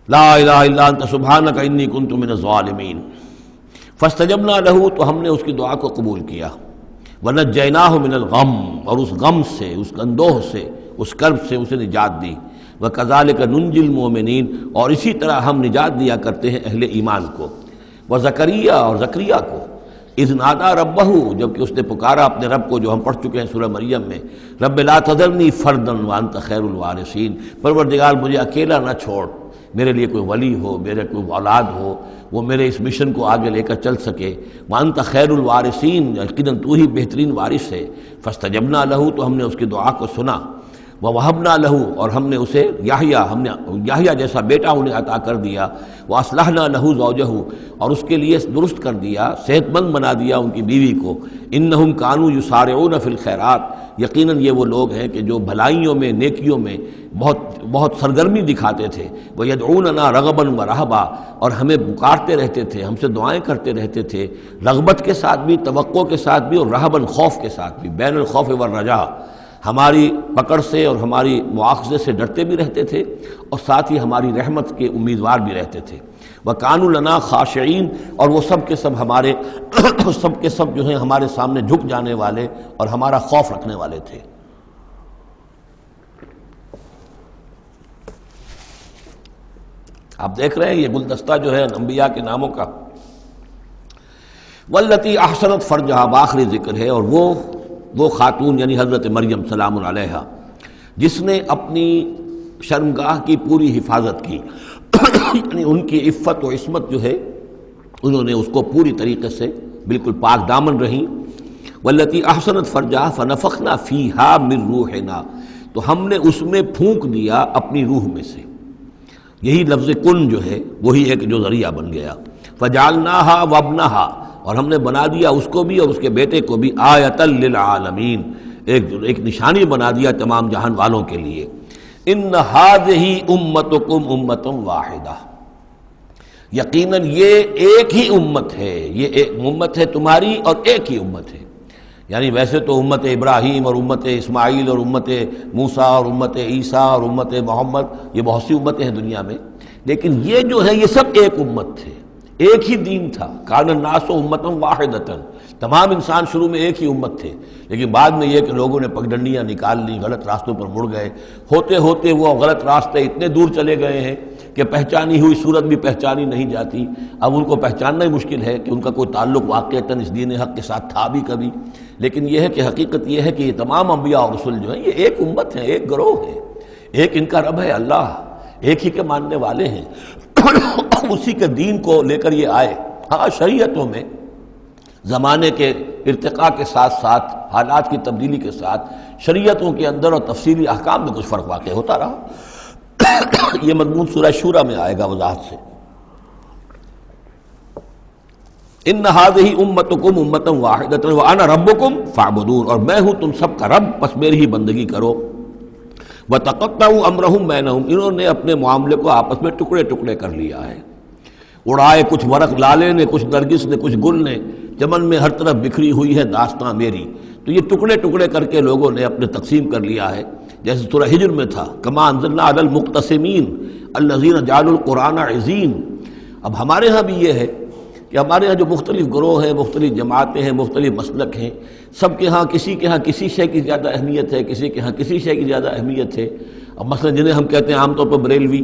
لا الہ الا انت سبحانک انی کنت من الظالمین فاستجبنا لہ، تو ہم نے اس کی دعا کو قبول کیا. ونجیناہ من الغم، اور اس غم سے، اس اندوہ سے، اس کرب سے اسے نجات دی. وکذالک ننجی المؤمنین، اور اسی طرح ہم نجات دیا کرتے ہیں اہل ایمان کو. وزکریا، اور زکریا کو، اذ نادا ربہ، جبکہ اس نے پکارا اپنے رب کو، جو ہم پڑھ چکے ہیں سورہ مریم میں، رب لا تذرنی فردا وانت خیر الوارثین، پروردگار مجھے اکیلا نہ چھوڑ، میرے لیے کوئی ولی ہو، میرے کوئی اولاد ہو، وہ میرے اس مشن کو آگے لے کر چل سکے. وانت خیر الوارثین، یقیناً تو ہی بہترین وارث ہے. فاستجبنا لہ، تو ہم نے اس کی دعا کو سنا. ووہبنا لہ، اور ہم نے اسے یحییٰ، ہم نے یحییٰ جیسا بیٹا انہیں عطا کر دیا. واصلحنا لہ زوجہ، اور اس کے لیے درست کر دیا، صحت مند بنا دیا ان کی بیوی کو. انہم کانوا یسارعون فی الخیرات، یقیناً یہ وہ لوگ ہیں کہ جو بھلائیوں میں، نیکیوں میں بہت سرگرمی دکھاتے تھے. وَيَدْعُونَنَا رَغَبًا وَرَهْبًا، اور ہمیں پکارتے رہتے تھے، ہم سے دعائیں کرتے رہتے تھے، رغبت کے ساتھ بھی، توقع کے ساتھ بھی، اور رہباً خوف کے ساتھ بھی، بین الخوف والرجاء، ہماری پکڑ سے اور ہماری مواخذے سے ڈرتے بھی رہتے تھے، اور ساتھ ہی ہماری رحمت کے امیدوار بھی رہتے تھے. وَكَانُوا لَنَا خَاشِعِينَ، اور وہ سب کے سب ہمارے سب کے سب جو ہیں ہمارے سامنے جھک جانے والے اور ہمارا خوف رکھنے والے تھے. آپ دیکھ رہے ہیں یہ گلدستہ جو ہے انبیاء کے ناموں کا. واللتی احسنت فرجہا، آخری ذکر ہے، اور وہ خاتون یعنی حضرت مریم سلام علیہا، جس نے اپنی شرمگاہ کی پوری حفاظت کی، یعنی ان کی عفت و عصمت جو ہے انہوں نے اس کو پوری طریقے سے بالکل پاک دامن رہیں. واللتی احسنت فرجہا فنفخنا فیہا من روحنا، تو ہم نے اس میں پھونک دیا اپنی روح میں سے. یہی لفظ کن جو ہے وہی ایک جو ذریعہ بن گیا. فجعلناہا وابنہا، اور ہم نے بنا دیا اس کو بھی اور اس کے بیٹے کو بھی آیۃ للعالمین، ایک نشانی بنا دیا تمام جہان والوں کے لیے. ان ہذہ امتکم امۃ واحدہ، یقیناً یہ ایک ہی امت ہے، یہ ایک امت ہے تمہاری اور ایک ہی امت ہے. یعنی ویسے تو امت ابراہیم اور امت اسماعیل اور امت موسیٰ اور امت عیسیٰ اور امت محمد، یہ بہت سی امتیں ہیں دنیا میں، لیکن یہ جو ہے یہ سب ایک امت تھے، ایک ہی دین تھا. کان الناس امۃ واحدۃ، تمام انسان شروع میں ایک ہی امت تھے، لیکن بعد میں یہ کہ لوگوں نے پگڈنڈیاں نکال لی، غلط راستوں پر مڑ گئے. ہوتے ہوتے وہ غلط راستے اتنے دور چلے گئے ہیں کہ پہچانی ہوئی صورت بھی پہچانی نہیں جاتی. اب ان کو پہچاننا ہی مشکل ہے کہ ان کا کوئی تعلق واقعتاً اس دین حق کے ساتھ تھا بھی کبھی. لیکن یہ ہے کہ حقیقت یہ ہے کہ یہ تمام انبیاء اور رسول جو ہیں یہ ایک امت ہیں، ایک گروہ ہے، ایک ان کا رب ہے اللہ، ایک ہی کے ماننے والے ہیں، اسی کے دین کو لے کر یہ آئے. ہاں شریعتوں میں زمانے کے ارتقاء کے ساتھ ساتھ، حالات کی تبدیلی کے ساتھ، شریعتوں کے اندر اور تفصیلی احکام میں کچھ فرق واقع ہوتا رہا. یہ مضمون سورہ شورى میں آئے گا وضاحت سے. ان ہذہ امتکم امۃ واحدۃ وانا ربکم فاعبدون، اور میں ہوں تم سب کا رب، بس میری ہی بندگی کرو. وتقطعوا امرهم بینہم، انہوں نے اپنے معاملے کو آپس میں ٹکڑے ٹکڑے کر لیا ہے. اڑائے کچھ ورق لالے نے، کچھ نرگس نے، کچھ گل نے، چمن میں ہر طرف بکھری ہوئی ہے داستاں میری. تو یہ ٹکڑے ٹکڑے کر کے لوگوں نے اپنے تقسیم کر لیا ہے، جیسے سورہ ہجر میں تھا کما انزلنا علی المقتسمین الذین جعلوا القرآن عضین. اب ہمارے ہاں بھی یہ ہے کہ ہمارے ہاں جو مختلف گروہ ہیں، مختلف جماعتیں ہیں، مختلف مسلک ہیں، سب کے ہاں کسی شے کی زیادہ اہمیت ہے، کسی کے ہاں کسی شے کی زیادہ اہمیت ہے. اب مثلا جنہیں ہم کہتے ہیں عام طور پر بریلوی،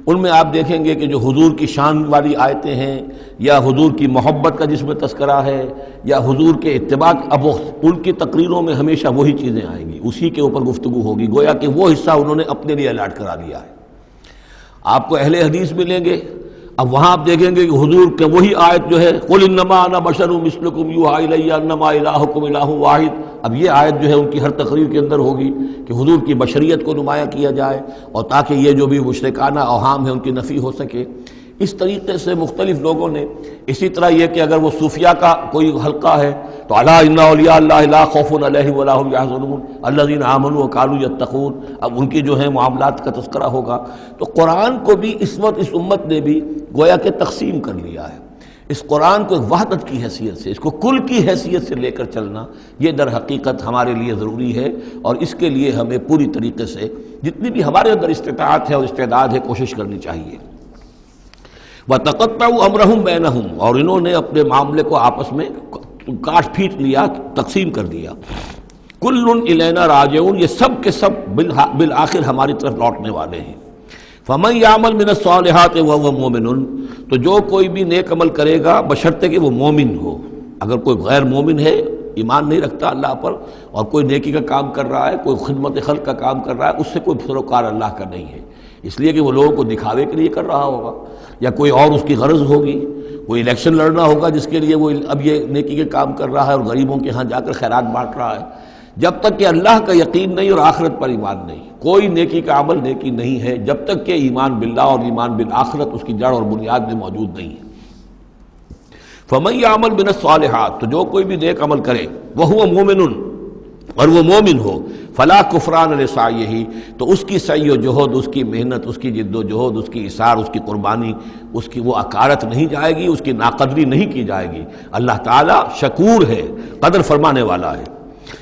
ان میں آپ دیکھیں گے کہ جو حضور کی شان والی آیتیں ہیں، یا حضور کی محبت کا جس میں تذکرہ ہے، یا حضور کے اتباع، اب ان کی تقریروں میں ہمیشہ وہی چیزیں آئیں گی، اسی کے اوپر گفتگو ہوگی، گویا کہ وہ حصہ انہوں نے اپنے لیے الاٹ کرا لیا ہے. آپ کو اہل حدیث ملیں گے، اب وہاں آپ دیکھیں گے کہ حضور کے وہی آیت جو ہے قل انما انا بشر مثلکم یوحی الی انما الہکم الہ واحد، اب یہ آیت جو ہے ان کی ہر تقریر کے اندر ہوگی کہ حضور کی بشریت کو نمایاں کیا جائے اور تاکہ یہ جو بھی مشرکانہ اوہام ہے ان کی نفی ہو سکے۔ اس طریقے سے مختلف لوگوں نے، اسی طرح یہ کہ اگر وہ صوفیہ کا کوئی حلقہ ہے تو الا ان اولیاء اللہ لا خوف علیہم ولا هم يحزنون الذین آمنوا وكانوا يتقون، اب ان کی جو ہے معاملات کا تذکرہ ہوگا۔ تو قرآن کو بھی اس وقت اس امت نے بھی گویا کہ تقسیم کر لیا ہے۔ اس قرآن کو ایک وحدت کی حیثیت سے، اس کو کل کی حیثیت سے لے کر چلنا، یہ در حقیقت ہمارے لیے ضروری ہے، اور اس کے لیے ہمیں پوری طریقے سے جتنی بھی ہمارے اندر استطاعت ہے اور استعداد ہے کوشش کرنی چاہیے۔ وَتَقَطَّعُوا أَمْرَهُمْ بَيْنَهُمْ، اور انہوں نے اپنے معاملے کو آپس میں کاٹ پھینٹ لیا، تقسیم کر دیا۔ كُلٌّ إِلَيْنَا رَاجِعُونَ، یہ سب کے سب بالآخر ہماری طرف لوٹنے والے ہیں۔ فَمَن يَعْمَلْ مِنَ الصَّالِحَاتِ وَهُوَ مُؤْمِنٌ، تو جو کوئی بھی نیک عمل کرے گا بشرطے کہ وہ مومن ہو۔ اگر کوئی غیر مومن ہے، ایمان نہیں رکھتا اللہ پر، اور کوئی نیکی کا کام کر رہا ہے، کوئی خدمت خلق کا کام کر رہا ہے، اس سے کوئی سروکار اللہ کا نہیں ہے، اس لیے کہ وہ لوگوں کو دکھاوے کے لیے کر رہا ہوگا، یا کوئی اور اس کی غرض ہوگی، کوئی الیکشن لڑنا ہوگا جس کے لیے وہ اب یہ نیکی کے کام کر رہا ہے اور غریبوں کے ہاں جا کر خیرات بانٹ رہا ہے۔ جب تک کہ اللہ کا یقین نہیں اور آخرت پر ایمان نہیں، کوئی نیکی کا عمل نیکی نہیں ہے جب تک کہ ایمان باللہ اور ایمان بالآخرت اس کی جڑ اور بنیاد میں موجود نہیں ہے۔ فَمَن يَعْمَلْ مِنَ الصَّالِحَاتِ، تو جو کوئی بھی نیک عمل کرے وَهُوَ مُؤْمِنٌ، اور وہ مومن ہو، فلا کفران لسعیہ، تو اس کی سعی و جہد، اس کی محنت، اس کی جد و جہد، اس کی اثار، اس کی قربانی، اس کی وہ اکارت نہیں جائے گی، اس کی ناقدری نہیں کی جائے گی۔ اللہ تعالیٰ شکور ہے، قدر فرمانے والا ہے۔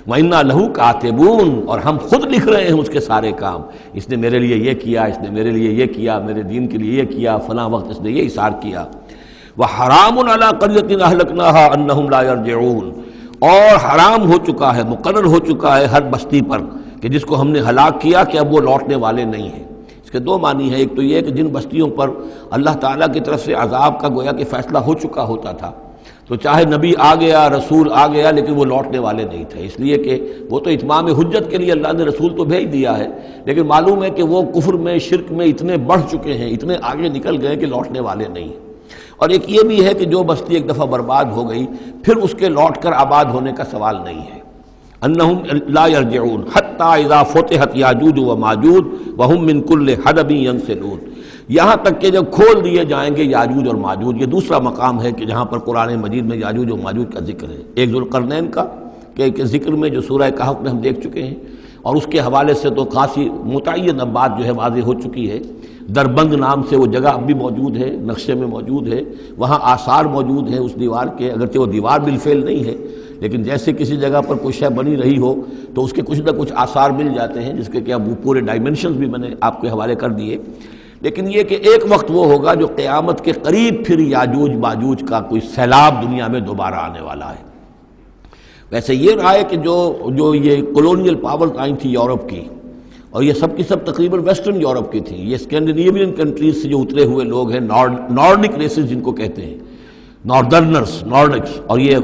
وَإِنَّا لَهُ كَاتِبُونَ، اور ہم خود لکھ رہے ہیں اس کے سارے کام، اس نے میرے لیے یہ کیا، اس نے میرے لیے یہ کیا، میرے دین کے لیے یہ کیا، فلاں وقت اس نے یہ اثار کیا۔ وَحَرَامٌ عَلَىٰ قَرْيَةٍ أَهْلَكْنَاهَا أَنَّهُمْ لَا يَرْجِعُونَ، اور حرام ہو چکا ہے، مقرر ہو چکا ہے ہر بستی پر کہ جس کو ہم نے ہلاک کیا کہ اب وہ لوٹنے والے نہیں ہیں۔ اس کے دو معنی ہیں، ایک تو یہ کہ جن بستیوں پر اللہ تعالیٰ کی طرف سے عذاب کا گویا کہ فیصلہ ہو چکا ہوتا تھا، تو چاہے نبی آ گیا، رسول آ گیا، لیکن وہ لوٹنے والے نہیں تھے، اس لیے کہ وہ تو اتمام حجت کے لیے اللہ نے رسول تو بھیج دیا ہے، لیکن معلوم ہے کہ وہ کفر میں، شرک میں اتنے بڑھ چکے ہیں، اتنے آگے نکل گئے کہ لوٹنے والے نہیں ہیں۔ اور ایک یہ بھی ہے کہ جو بستی ایک دفعہ برباد ہو گئی پھر اس کے لوٹ کر آباد ہونے کا سوال نہیں ہے۔ انہم لا یرجعون حتی اذا فتحت یاجوج و ماجوج وہم من کل حدب ینسلون، یہاں تک کہ جب کھول دیے جائیں گے یاجوج اور ماجوج۔ یہ دوسرا مقام ہے کہ جہاں پر قرآن مجید میں یاجوج و ماجوج کا ذکر ہے، ایک ذوالقرنین کا کہ ذکر میں جو سورہ کہف میں ہم دیکھ چکے ہیں، اور اس کے حوالے سے تو خاصی متعین اب بات جو ہے واضح ہو چکی ہے۔ دربند نام سے وہ جگہ اب بھی موجود ہے، نقشے میں موجود ہے، وہاں آثار موجود ہیں اس دیوار کے، اگرچہ وہ دیوار بالفعل نہیں ہے، لیکن جیسے کسی جگہ پر کوئی شے بنی رہی ہو تو اس کے کچھ نہ کچھ آثار مل جاتے ہیں، جس کے کہ اب وہ پورے ڈائمنشنز بھی میں نے آپ کے حوالے کر دیے۔ لیکن یہ کہ ایک وقت وہ ہوگا جو قیامت کے قریب پھر یاجوج ماجوج کا کوئی سیلاب دنیا میں دوبارہ آنے والا ہے۔ ویسے یہ رہا ہے کہ جو یہ کولونیل پاورز آئی تھی یورپ کی، اور یہ سب کی سب تقریباً ویسٹرن یورپ کی تھی، یہ اسکینڈینیوین کنٹریز سے جو اترے ہوئے لوگ ہیں، نارڈک ریسز جن کو کہتے ہیں، ناردرنرز، نارڈکس، اور یہ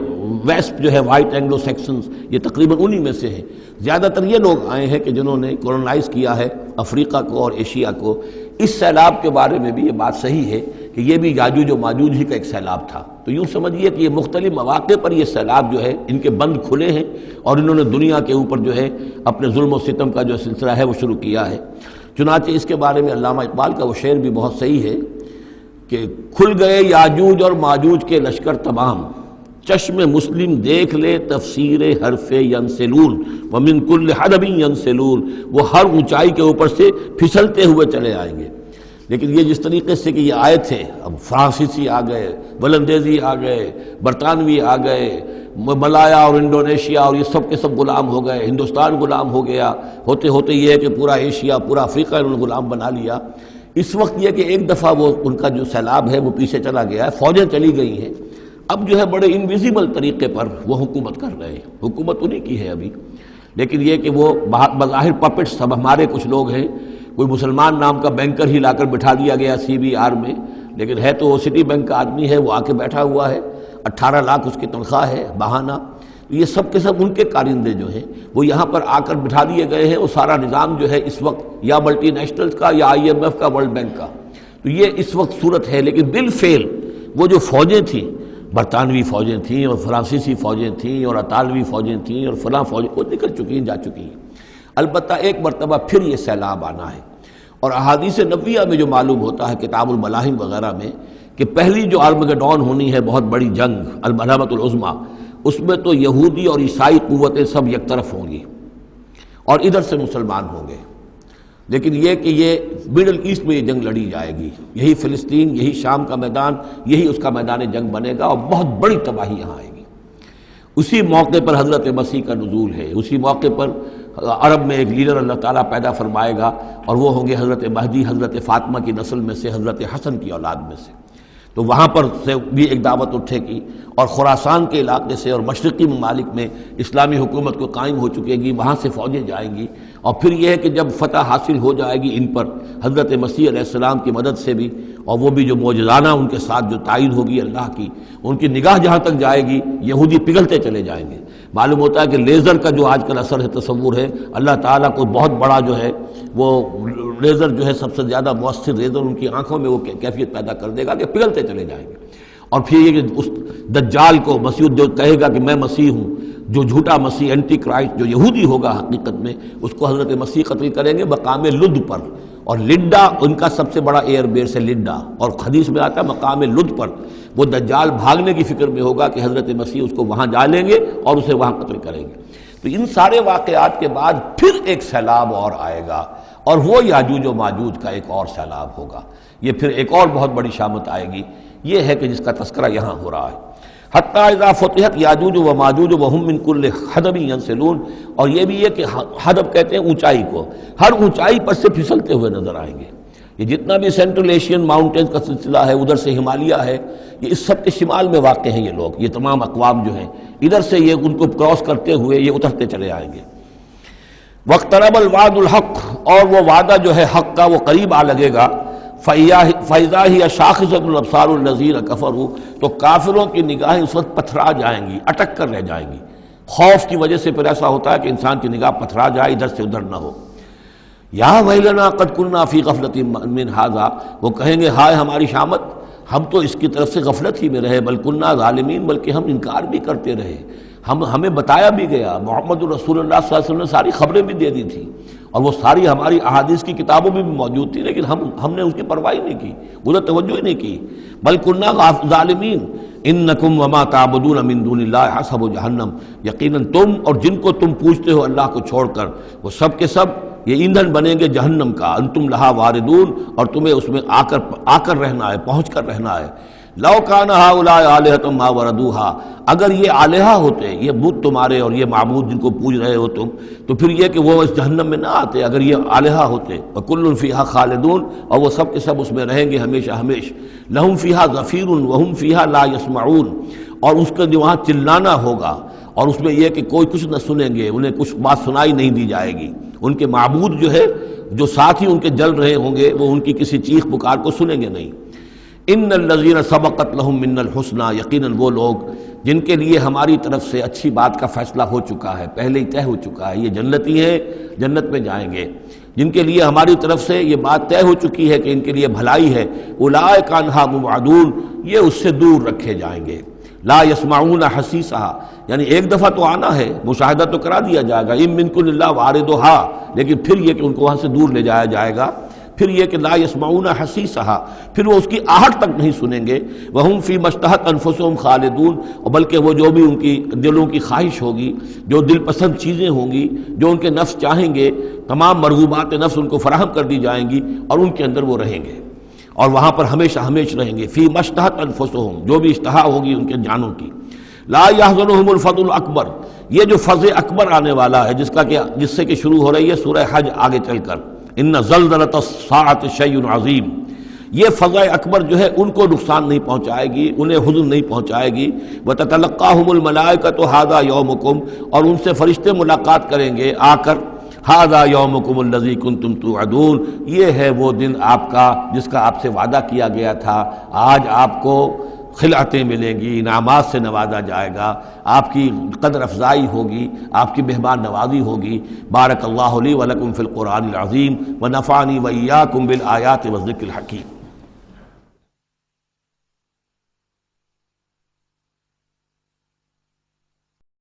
ویسٹ جو ہے وائٹ اینگلو سیکسنز، یہ تقریباً انہی میں سے ہیں۔ زیادہ تر یہ لوگ آئے ہیں کہ جنہوں نے کولونائز کیا ہے افریقہ کو اور ایشیا کو۔ اس سیلاب کے بارے میں بھی یہ بات صحیح ہے کہ یہ بھی یاجوج و ماجوج ہی کا ایک سیلاب تھا، تو یوں سمجھیے کہ یہ مختلف مواقع پر یہ سیلاب جو ہے ان کے بند کھلے ہیں، اور انہوں نے دنیا کے اوپر جو ہے اپنے ظلم و ستم کا جو سلسلہ ہے وہ شروع کیا ہے۔ چنانچہ اس کے بارے میں علامہ اقبال کا وہ شعر بھی بہت صحیح ہے کہ کھل گئے یاجوج اور ماجوج کے لشکر تمام، چشم مسلم دیکھ لے تفسیر حرف ینسلون ومن کل حدب ینسلون، وہ ہر اونچائی کے اوپر سے پھسلتے ہوئے چلے آئیں گے۔ لیکن یہ جس طریقے سے کہ یہ آئے تھے، اب فرانسیسی آ گئے، ولندیزی آ گئے، برطانوی آ گئے، ملایا اور انڈونیشیا اور یہ سب کے سب غلام ہو گئے، ہندوستان غلام ہو گیا، ہوتے ہوتے یہ ہے کہ پورا ایشیا، پورا افریقہ انہوں نے غلام بنا لیا۔ اس وقت یہ کہ ایک دفعہ وہ ان کا جو سیلاب ہے وہ پیچھے چلا گیا ہے، فوجیں چلی گئی ہیں، اب جو ہے بڑے انویزیبل طریقے پر وہ حکومت کر رہے ہیں، حکومت انہی کی ہے ابھی، لیکن یہ کہ وہ بظاہر پپٹس سب ہمارے کچھ لوگ ہیں، کوئی مسلمان نام کا بینکر ہی لا کر بٹھا دیا گیا CBR میں، لیکن ہے تو وہ سٹی بینک کا آدمی ہے، وہ آ کے بیٹھا ہوا ہے، 18 لاکھ اس کی تنخواہ ہے بہانہ۔ یہ سب کے سب ان کے کارندے جو ہیں وہ یہاں پر آ کر بٹھا دیے گئے ہیں، وہ سارا نظام جو ہے اس وقت یا ملٹی نیشنلز کا یا IMF کا، ورلڈ بینک کا، تو یہ اس وقت صورت ہے، لیکن بالفعل وہ جو فوجیں تھیں، برطانوی فوجیں تھیں اور فرانسیسی فوجیں تھیں اور اطالوی فوجیں تھیں اور فلاں فوجیں، وہ نکل چکی ہیں، جا چکی ہیں۔ البتہ ایک مرتبہ پھر یہ سیلاب آنا ہے، اور احادیث نبویہ میں جو معلوم ہوتا ہے کتاب الملاحم وغیرہ میں کہ پہلی جو آرمگڈون ہونی ہے، بہت بڑی جنگ الملحمۃ العظمیٰ، اس میں تو یہودی اور عیسائی قوتیں سب یک طرف ہوں گی اور ادھر سے مسلمان ہوں گے، لیکن یہ کہ یہ مڈل ایسٹ میں یہ جنگ لڑی جائے گی، یہی فلسطین، یہی شام کا میدان، یہی اس کا میدان جنگ بنے گا، اور بہت بڑی تباہی یہاں آئے گی۔ اسی موقع پر حضرت مسیح کا نزول ہے، اسی موقع پر عرب میں ایک لیڈر اللہ تعالیٰ پیدا فرمائے گا، اور وہ ہوں گے حضرت مہدی، حضرت فاطمہ کی نسل میں سے، حضرت حسن کی اولاد میں سے۔ تو وہاں پر سے بھی ایک دعوت اٹھے گی، اور خراسان کے علاقے سے اور مشرقی ممالک میں اسلامی حکومت کو قائم ہو چکے گی، وہاں سے فوجیں جائیں گی، اور پھر یہ ہے کہ جب فتح حاصل ہو جائے گی ان پر حضرت مسیح علیہ السلام کی مدد سے بھی، اور وہ بھی جو معجزانہ ان کے ساتھ جو تائید ہوگی اللہ کی، ان کی نگاہ جہاں تک جائے گی یہودی پگھلتے چلے جائیں گے۔ معلوم ہوتا ہے کہ لیزر کا جو آج کل اثر ہے، تصور ہے، اللہ تعالیٰ کو بہت بڑا جو ہے وہ لیزر جو ہے سب سے زیادہ مؤثر لیزر ان کی آنکھوں میں وہ کیفیت پیدا کر دے گا کہ پگھلتے چلے جائیں گے۔ اور پھر یہ کہ اس دجال کو مسیح جو کہے گا کہ میں مسیح ہوں، جو جھوٹا مسیح اینٹی کرائسٹ جو یہودی ہوگا حقیقت میں، اس کو حضرت مسیح قتل کریں گے مقام لد پر، اور لڈا ان کا سب سے بڑا ایئر بیس ہے لڈا، اور حدیث میں آتا ہے مقام لد پر وہ دجال بھاگنے کی فکر میں ہوگا کہ حضرت مسیح اس کو وہاں جا لیں گے اور اسے وہاں قتل کریں گے۔ تو ان سارے واقعات کے بعد پھر ایک سیلاب اور آئے گا، اور وہ یاجوج و ماجوج کا ایک اور سیلاب ہوگا، یہ پھر ایک اور بہت بڑی شامت آئے گی۔ یہ ہے کہ جس کا تذکرہ یہاں ہو رہا ہے، حتیٰ اذا فتحت یاجوج و ماجوج وہم من کل حدب ینسلون، اور یہ بھی ہے کہ حدب کہتے ہیں اونچائی کو، ہر اونچائی پر سے پھسلتے ہوئے نظر آئیں گے۔ یہ جتنا بھی سینٹرل ایشین ماؤنٹینز کا سلسلہ ہے، ادھر سے ہمالیہ ہے، یہ اس سب کے شمال میں واقع ہیں یہ لوگ، یہ تمام اقوام جو ہیں ادھر سے یہ ان کو کراس کرتے ہوئے یہ اترتے چلے آئیں گے۔ واقترب الوعد الحق، اور وہ وعدہ جو ہے حق کا وہ قریب آ لگے گا۔ فَإِذَا هِيَ شَاخِصَةُ الْأَبْصَارُ الَّذِينَ كَفَرُوا، تو کافروں کی نگاہیں اس وقت پتھرا جائیں گی، اٹک کر رہ جائیں گی۔ خوف کی وجہ سے پھر ایسا ہوتا ہے کہ انسان کی نگاہ پتھرا جائے، ادھر سے ادھر نہ ہو۔ یا ویلنا قد کنا فی غفلۃ من ھذا، وہ کہیں گے ہائے ہماری شامت، ہم تو اس کی طرف سے غفلت ہی میں رہے، بل کنا ظالمین، بلکہ ہم انکار بھی کرتے رہے، ہمیں بتایا بھی گیا، محمد رسول اللہ صلی اللہ علیہ وسلم نے ساری خبریں بھی دے دی تھی، اور وہ ساری ہماری احادیث کی کتابوں میں بھی موجود تھی، لیکن ہم نے اس کی پرواہ نہیں کی، ادھر توجہ ہی نہیں کی۔ بل کنا ظالمین انکم وما تعبدون من دون اللہ حسب جہنم، یقیناً تم اور جن کو تم پوجتے ہو اللہ کو چھوڑ کر، وہ سب کے سب یہ ایندھن بنیں گے جہنم کا، انتم لہا واردون، اور تمہیں اس میں آ کر رہنا ہے، پہنچ کر رہنا ہے۔ لو کان ہؤلاء آلہۃ ما وردوہا، اگر یہ آلہہ ہوتے، یہ بت تمہارے اور یہ معبود جن کو پوج رہے ہو تم، تو پھر یہ کہ وہ اس جہنم میں نہ آتے اگر یہ آلہہ ہوتے۔ وکل فیہا خالدون، اور وہ سب کے سب اس میں رہیں گے ہمیشہ ہمیش۔ لہم فیہا زفیر وہم فیہا لا یسمعون، اور اس کا جو وہاں چلانا ہوگا، اور اس میں یہ کہ کوئی کچھ نہ سنیں گے، انہیں کچھ بات سنائی نہیں دی جائے گی۔ ان کے معبود جو ہے، جو ساتھ ہی ان کے جل رہے ہوں گے، وہ ان کی کسی چیخ پکار کو سنیں گے نہیں۔ ان الذین سبقت لہم من الحسنی، یقیناً وہ لوگ جن کے لیے ہماری طرف سے اچھی بات کا فیصلہ ہو چکا ہے، پہلے ہی طے ہو چکا ہے، یہ جنتی ہیں، جنت میں جائیں گے، جن کے لیے ہماری طرف سے یہ بات طے ہو چکی ہے کہ ان کے لیے بھلائی ہے، اولئک عنہا مبعدون، یہ اس سے دور رکھے جائیں گے۔ لا یسمعون حسیسہا، یعنی ایک دفعہ تو آنا ہے، مشاہدہ تو کرا دیا جائے گا، ان منکم الا واردھا، لیکن پھر یہ کہ ان کو وہاں سے دور لے جایا جائے گا۔ پھر یہ کہ لا یسمعون حسیسہا، پھر وہ اس کی آہٹ تک نہیں سنیں گے۔ وہم فی مشتہت انفسہم خالدون، اور بلکہ وہ جو بھی ان کی دلوں کی خواہش ہوگی، جو دل پسند چیزیں ہوں گی، جو ان کے نفس چاہیں گے، تمام مرغوبات نفس ان کو فراہم کر دی جائیں گی، اور ان کے اندر وہ رہیں گے، اور وہاں پر ہمیشہ ہمیش رہیں گے۔ فی مشتہت انفسہم، جو بھی اشتہا ہوگی ان کے جانوں کی۔ لا یحزنہم الفزع الاکبر، یہ جو فزع اکبر آنے والا ہے، جس سے کہ شروع ہو رہی ہے سورہ حج آگے چل کر، ان زلزلۃ الساعۃ شیء عظیم، یہ فزع اکبر جو ہے ان کو نقصان نہیں پہنچائے گی، انہیں حزن نہیں پہنچائے گی۔ وتتلقاہم الملائکۃ ھذا یومکم، اور ان سے فرشتے ملاقات کریں گے آ کر، ھذا یومکم الذی کنتم توعدون، یہ ہے وہ دن آپ کا جس کا آپ سے وعدہ کیا گیا تھا، آج آپ کو خلعتیں ملیں گی، انعامات سے نوازا جائے گا، آپ کی قدر افزائی ہوگی، آپ کی مہمان نوازی ہوگی۔ بارک اللہ لی ولکم فی القرآن العظیم ونفعنی وإیاکم بالآیات والذکر الحکیم۔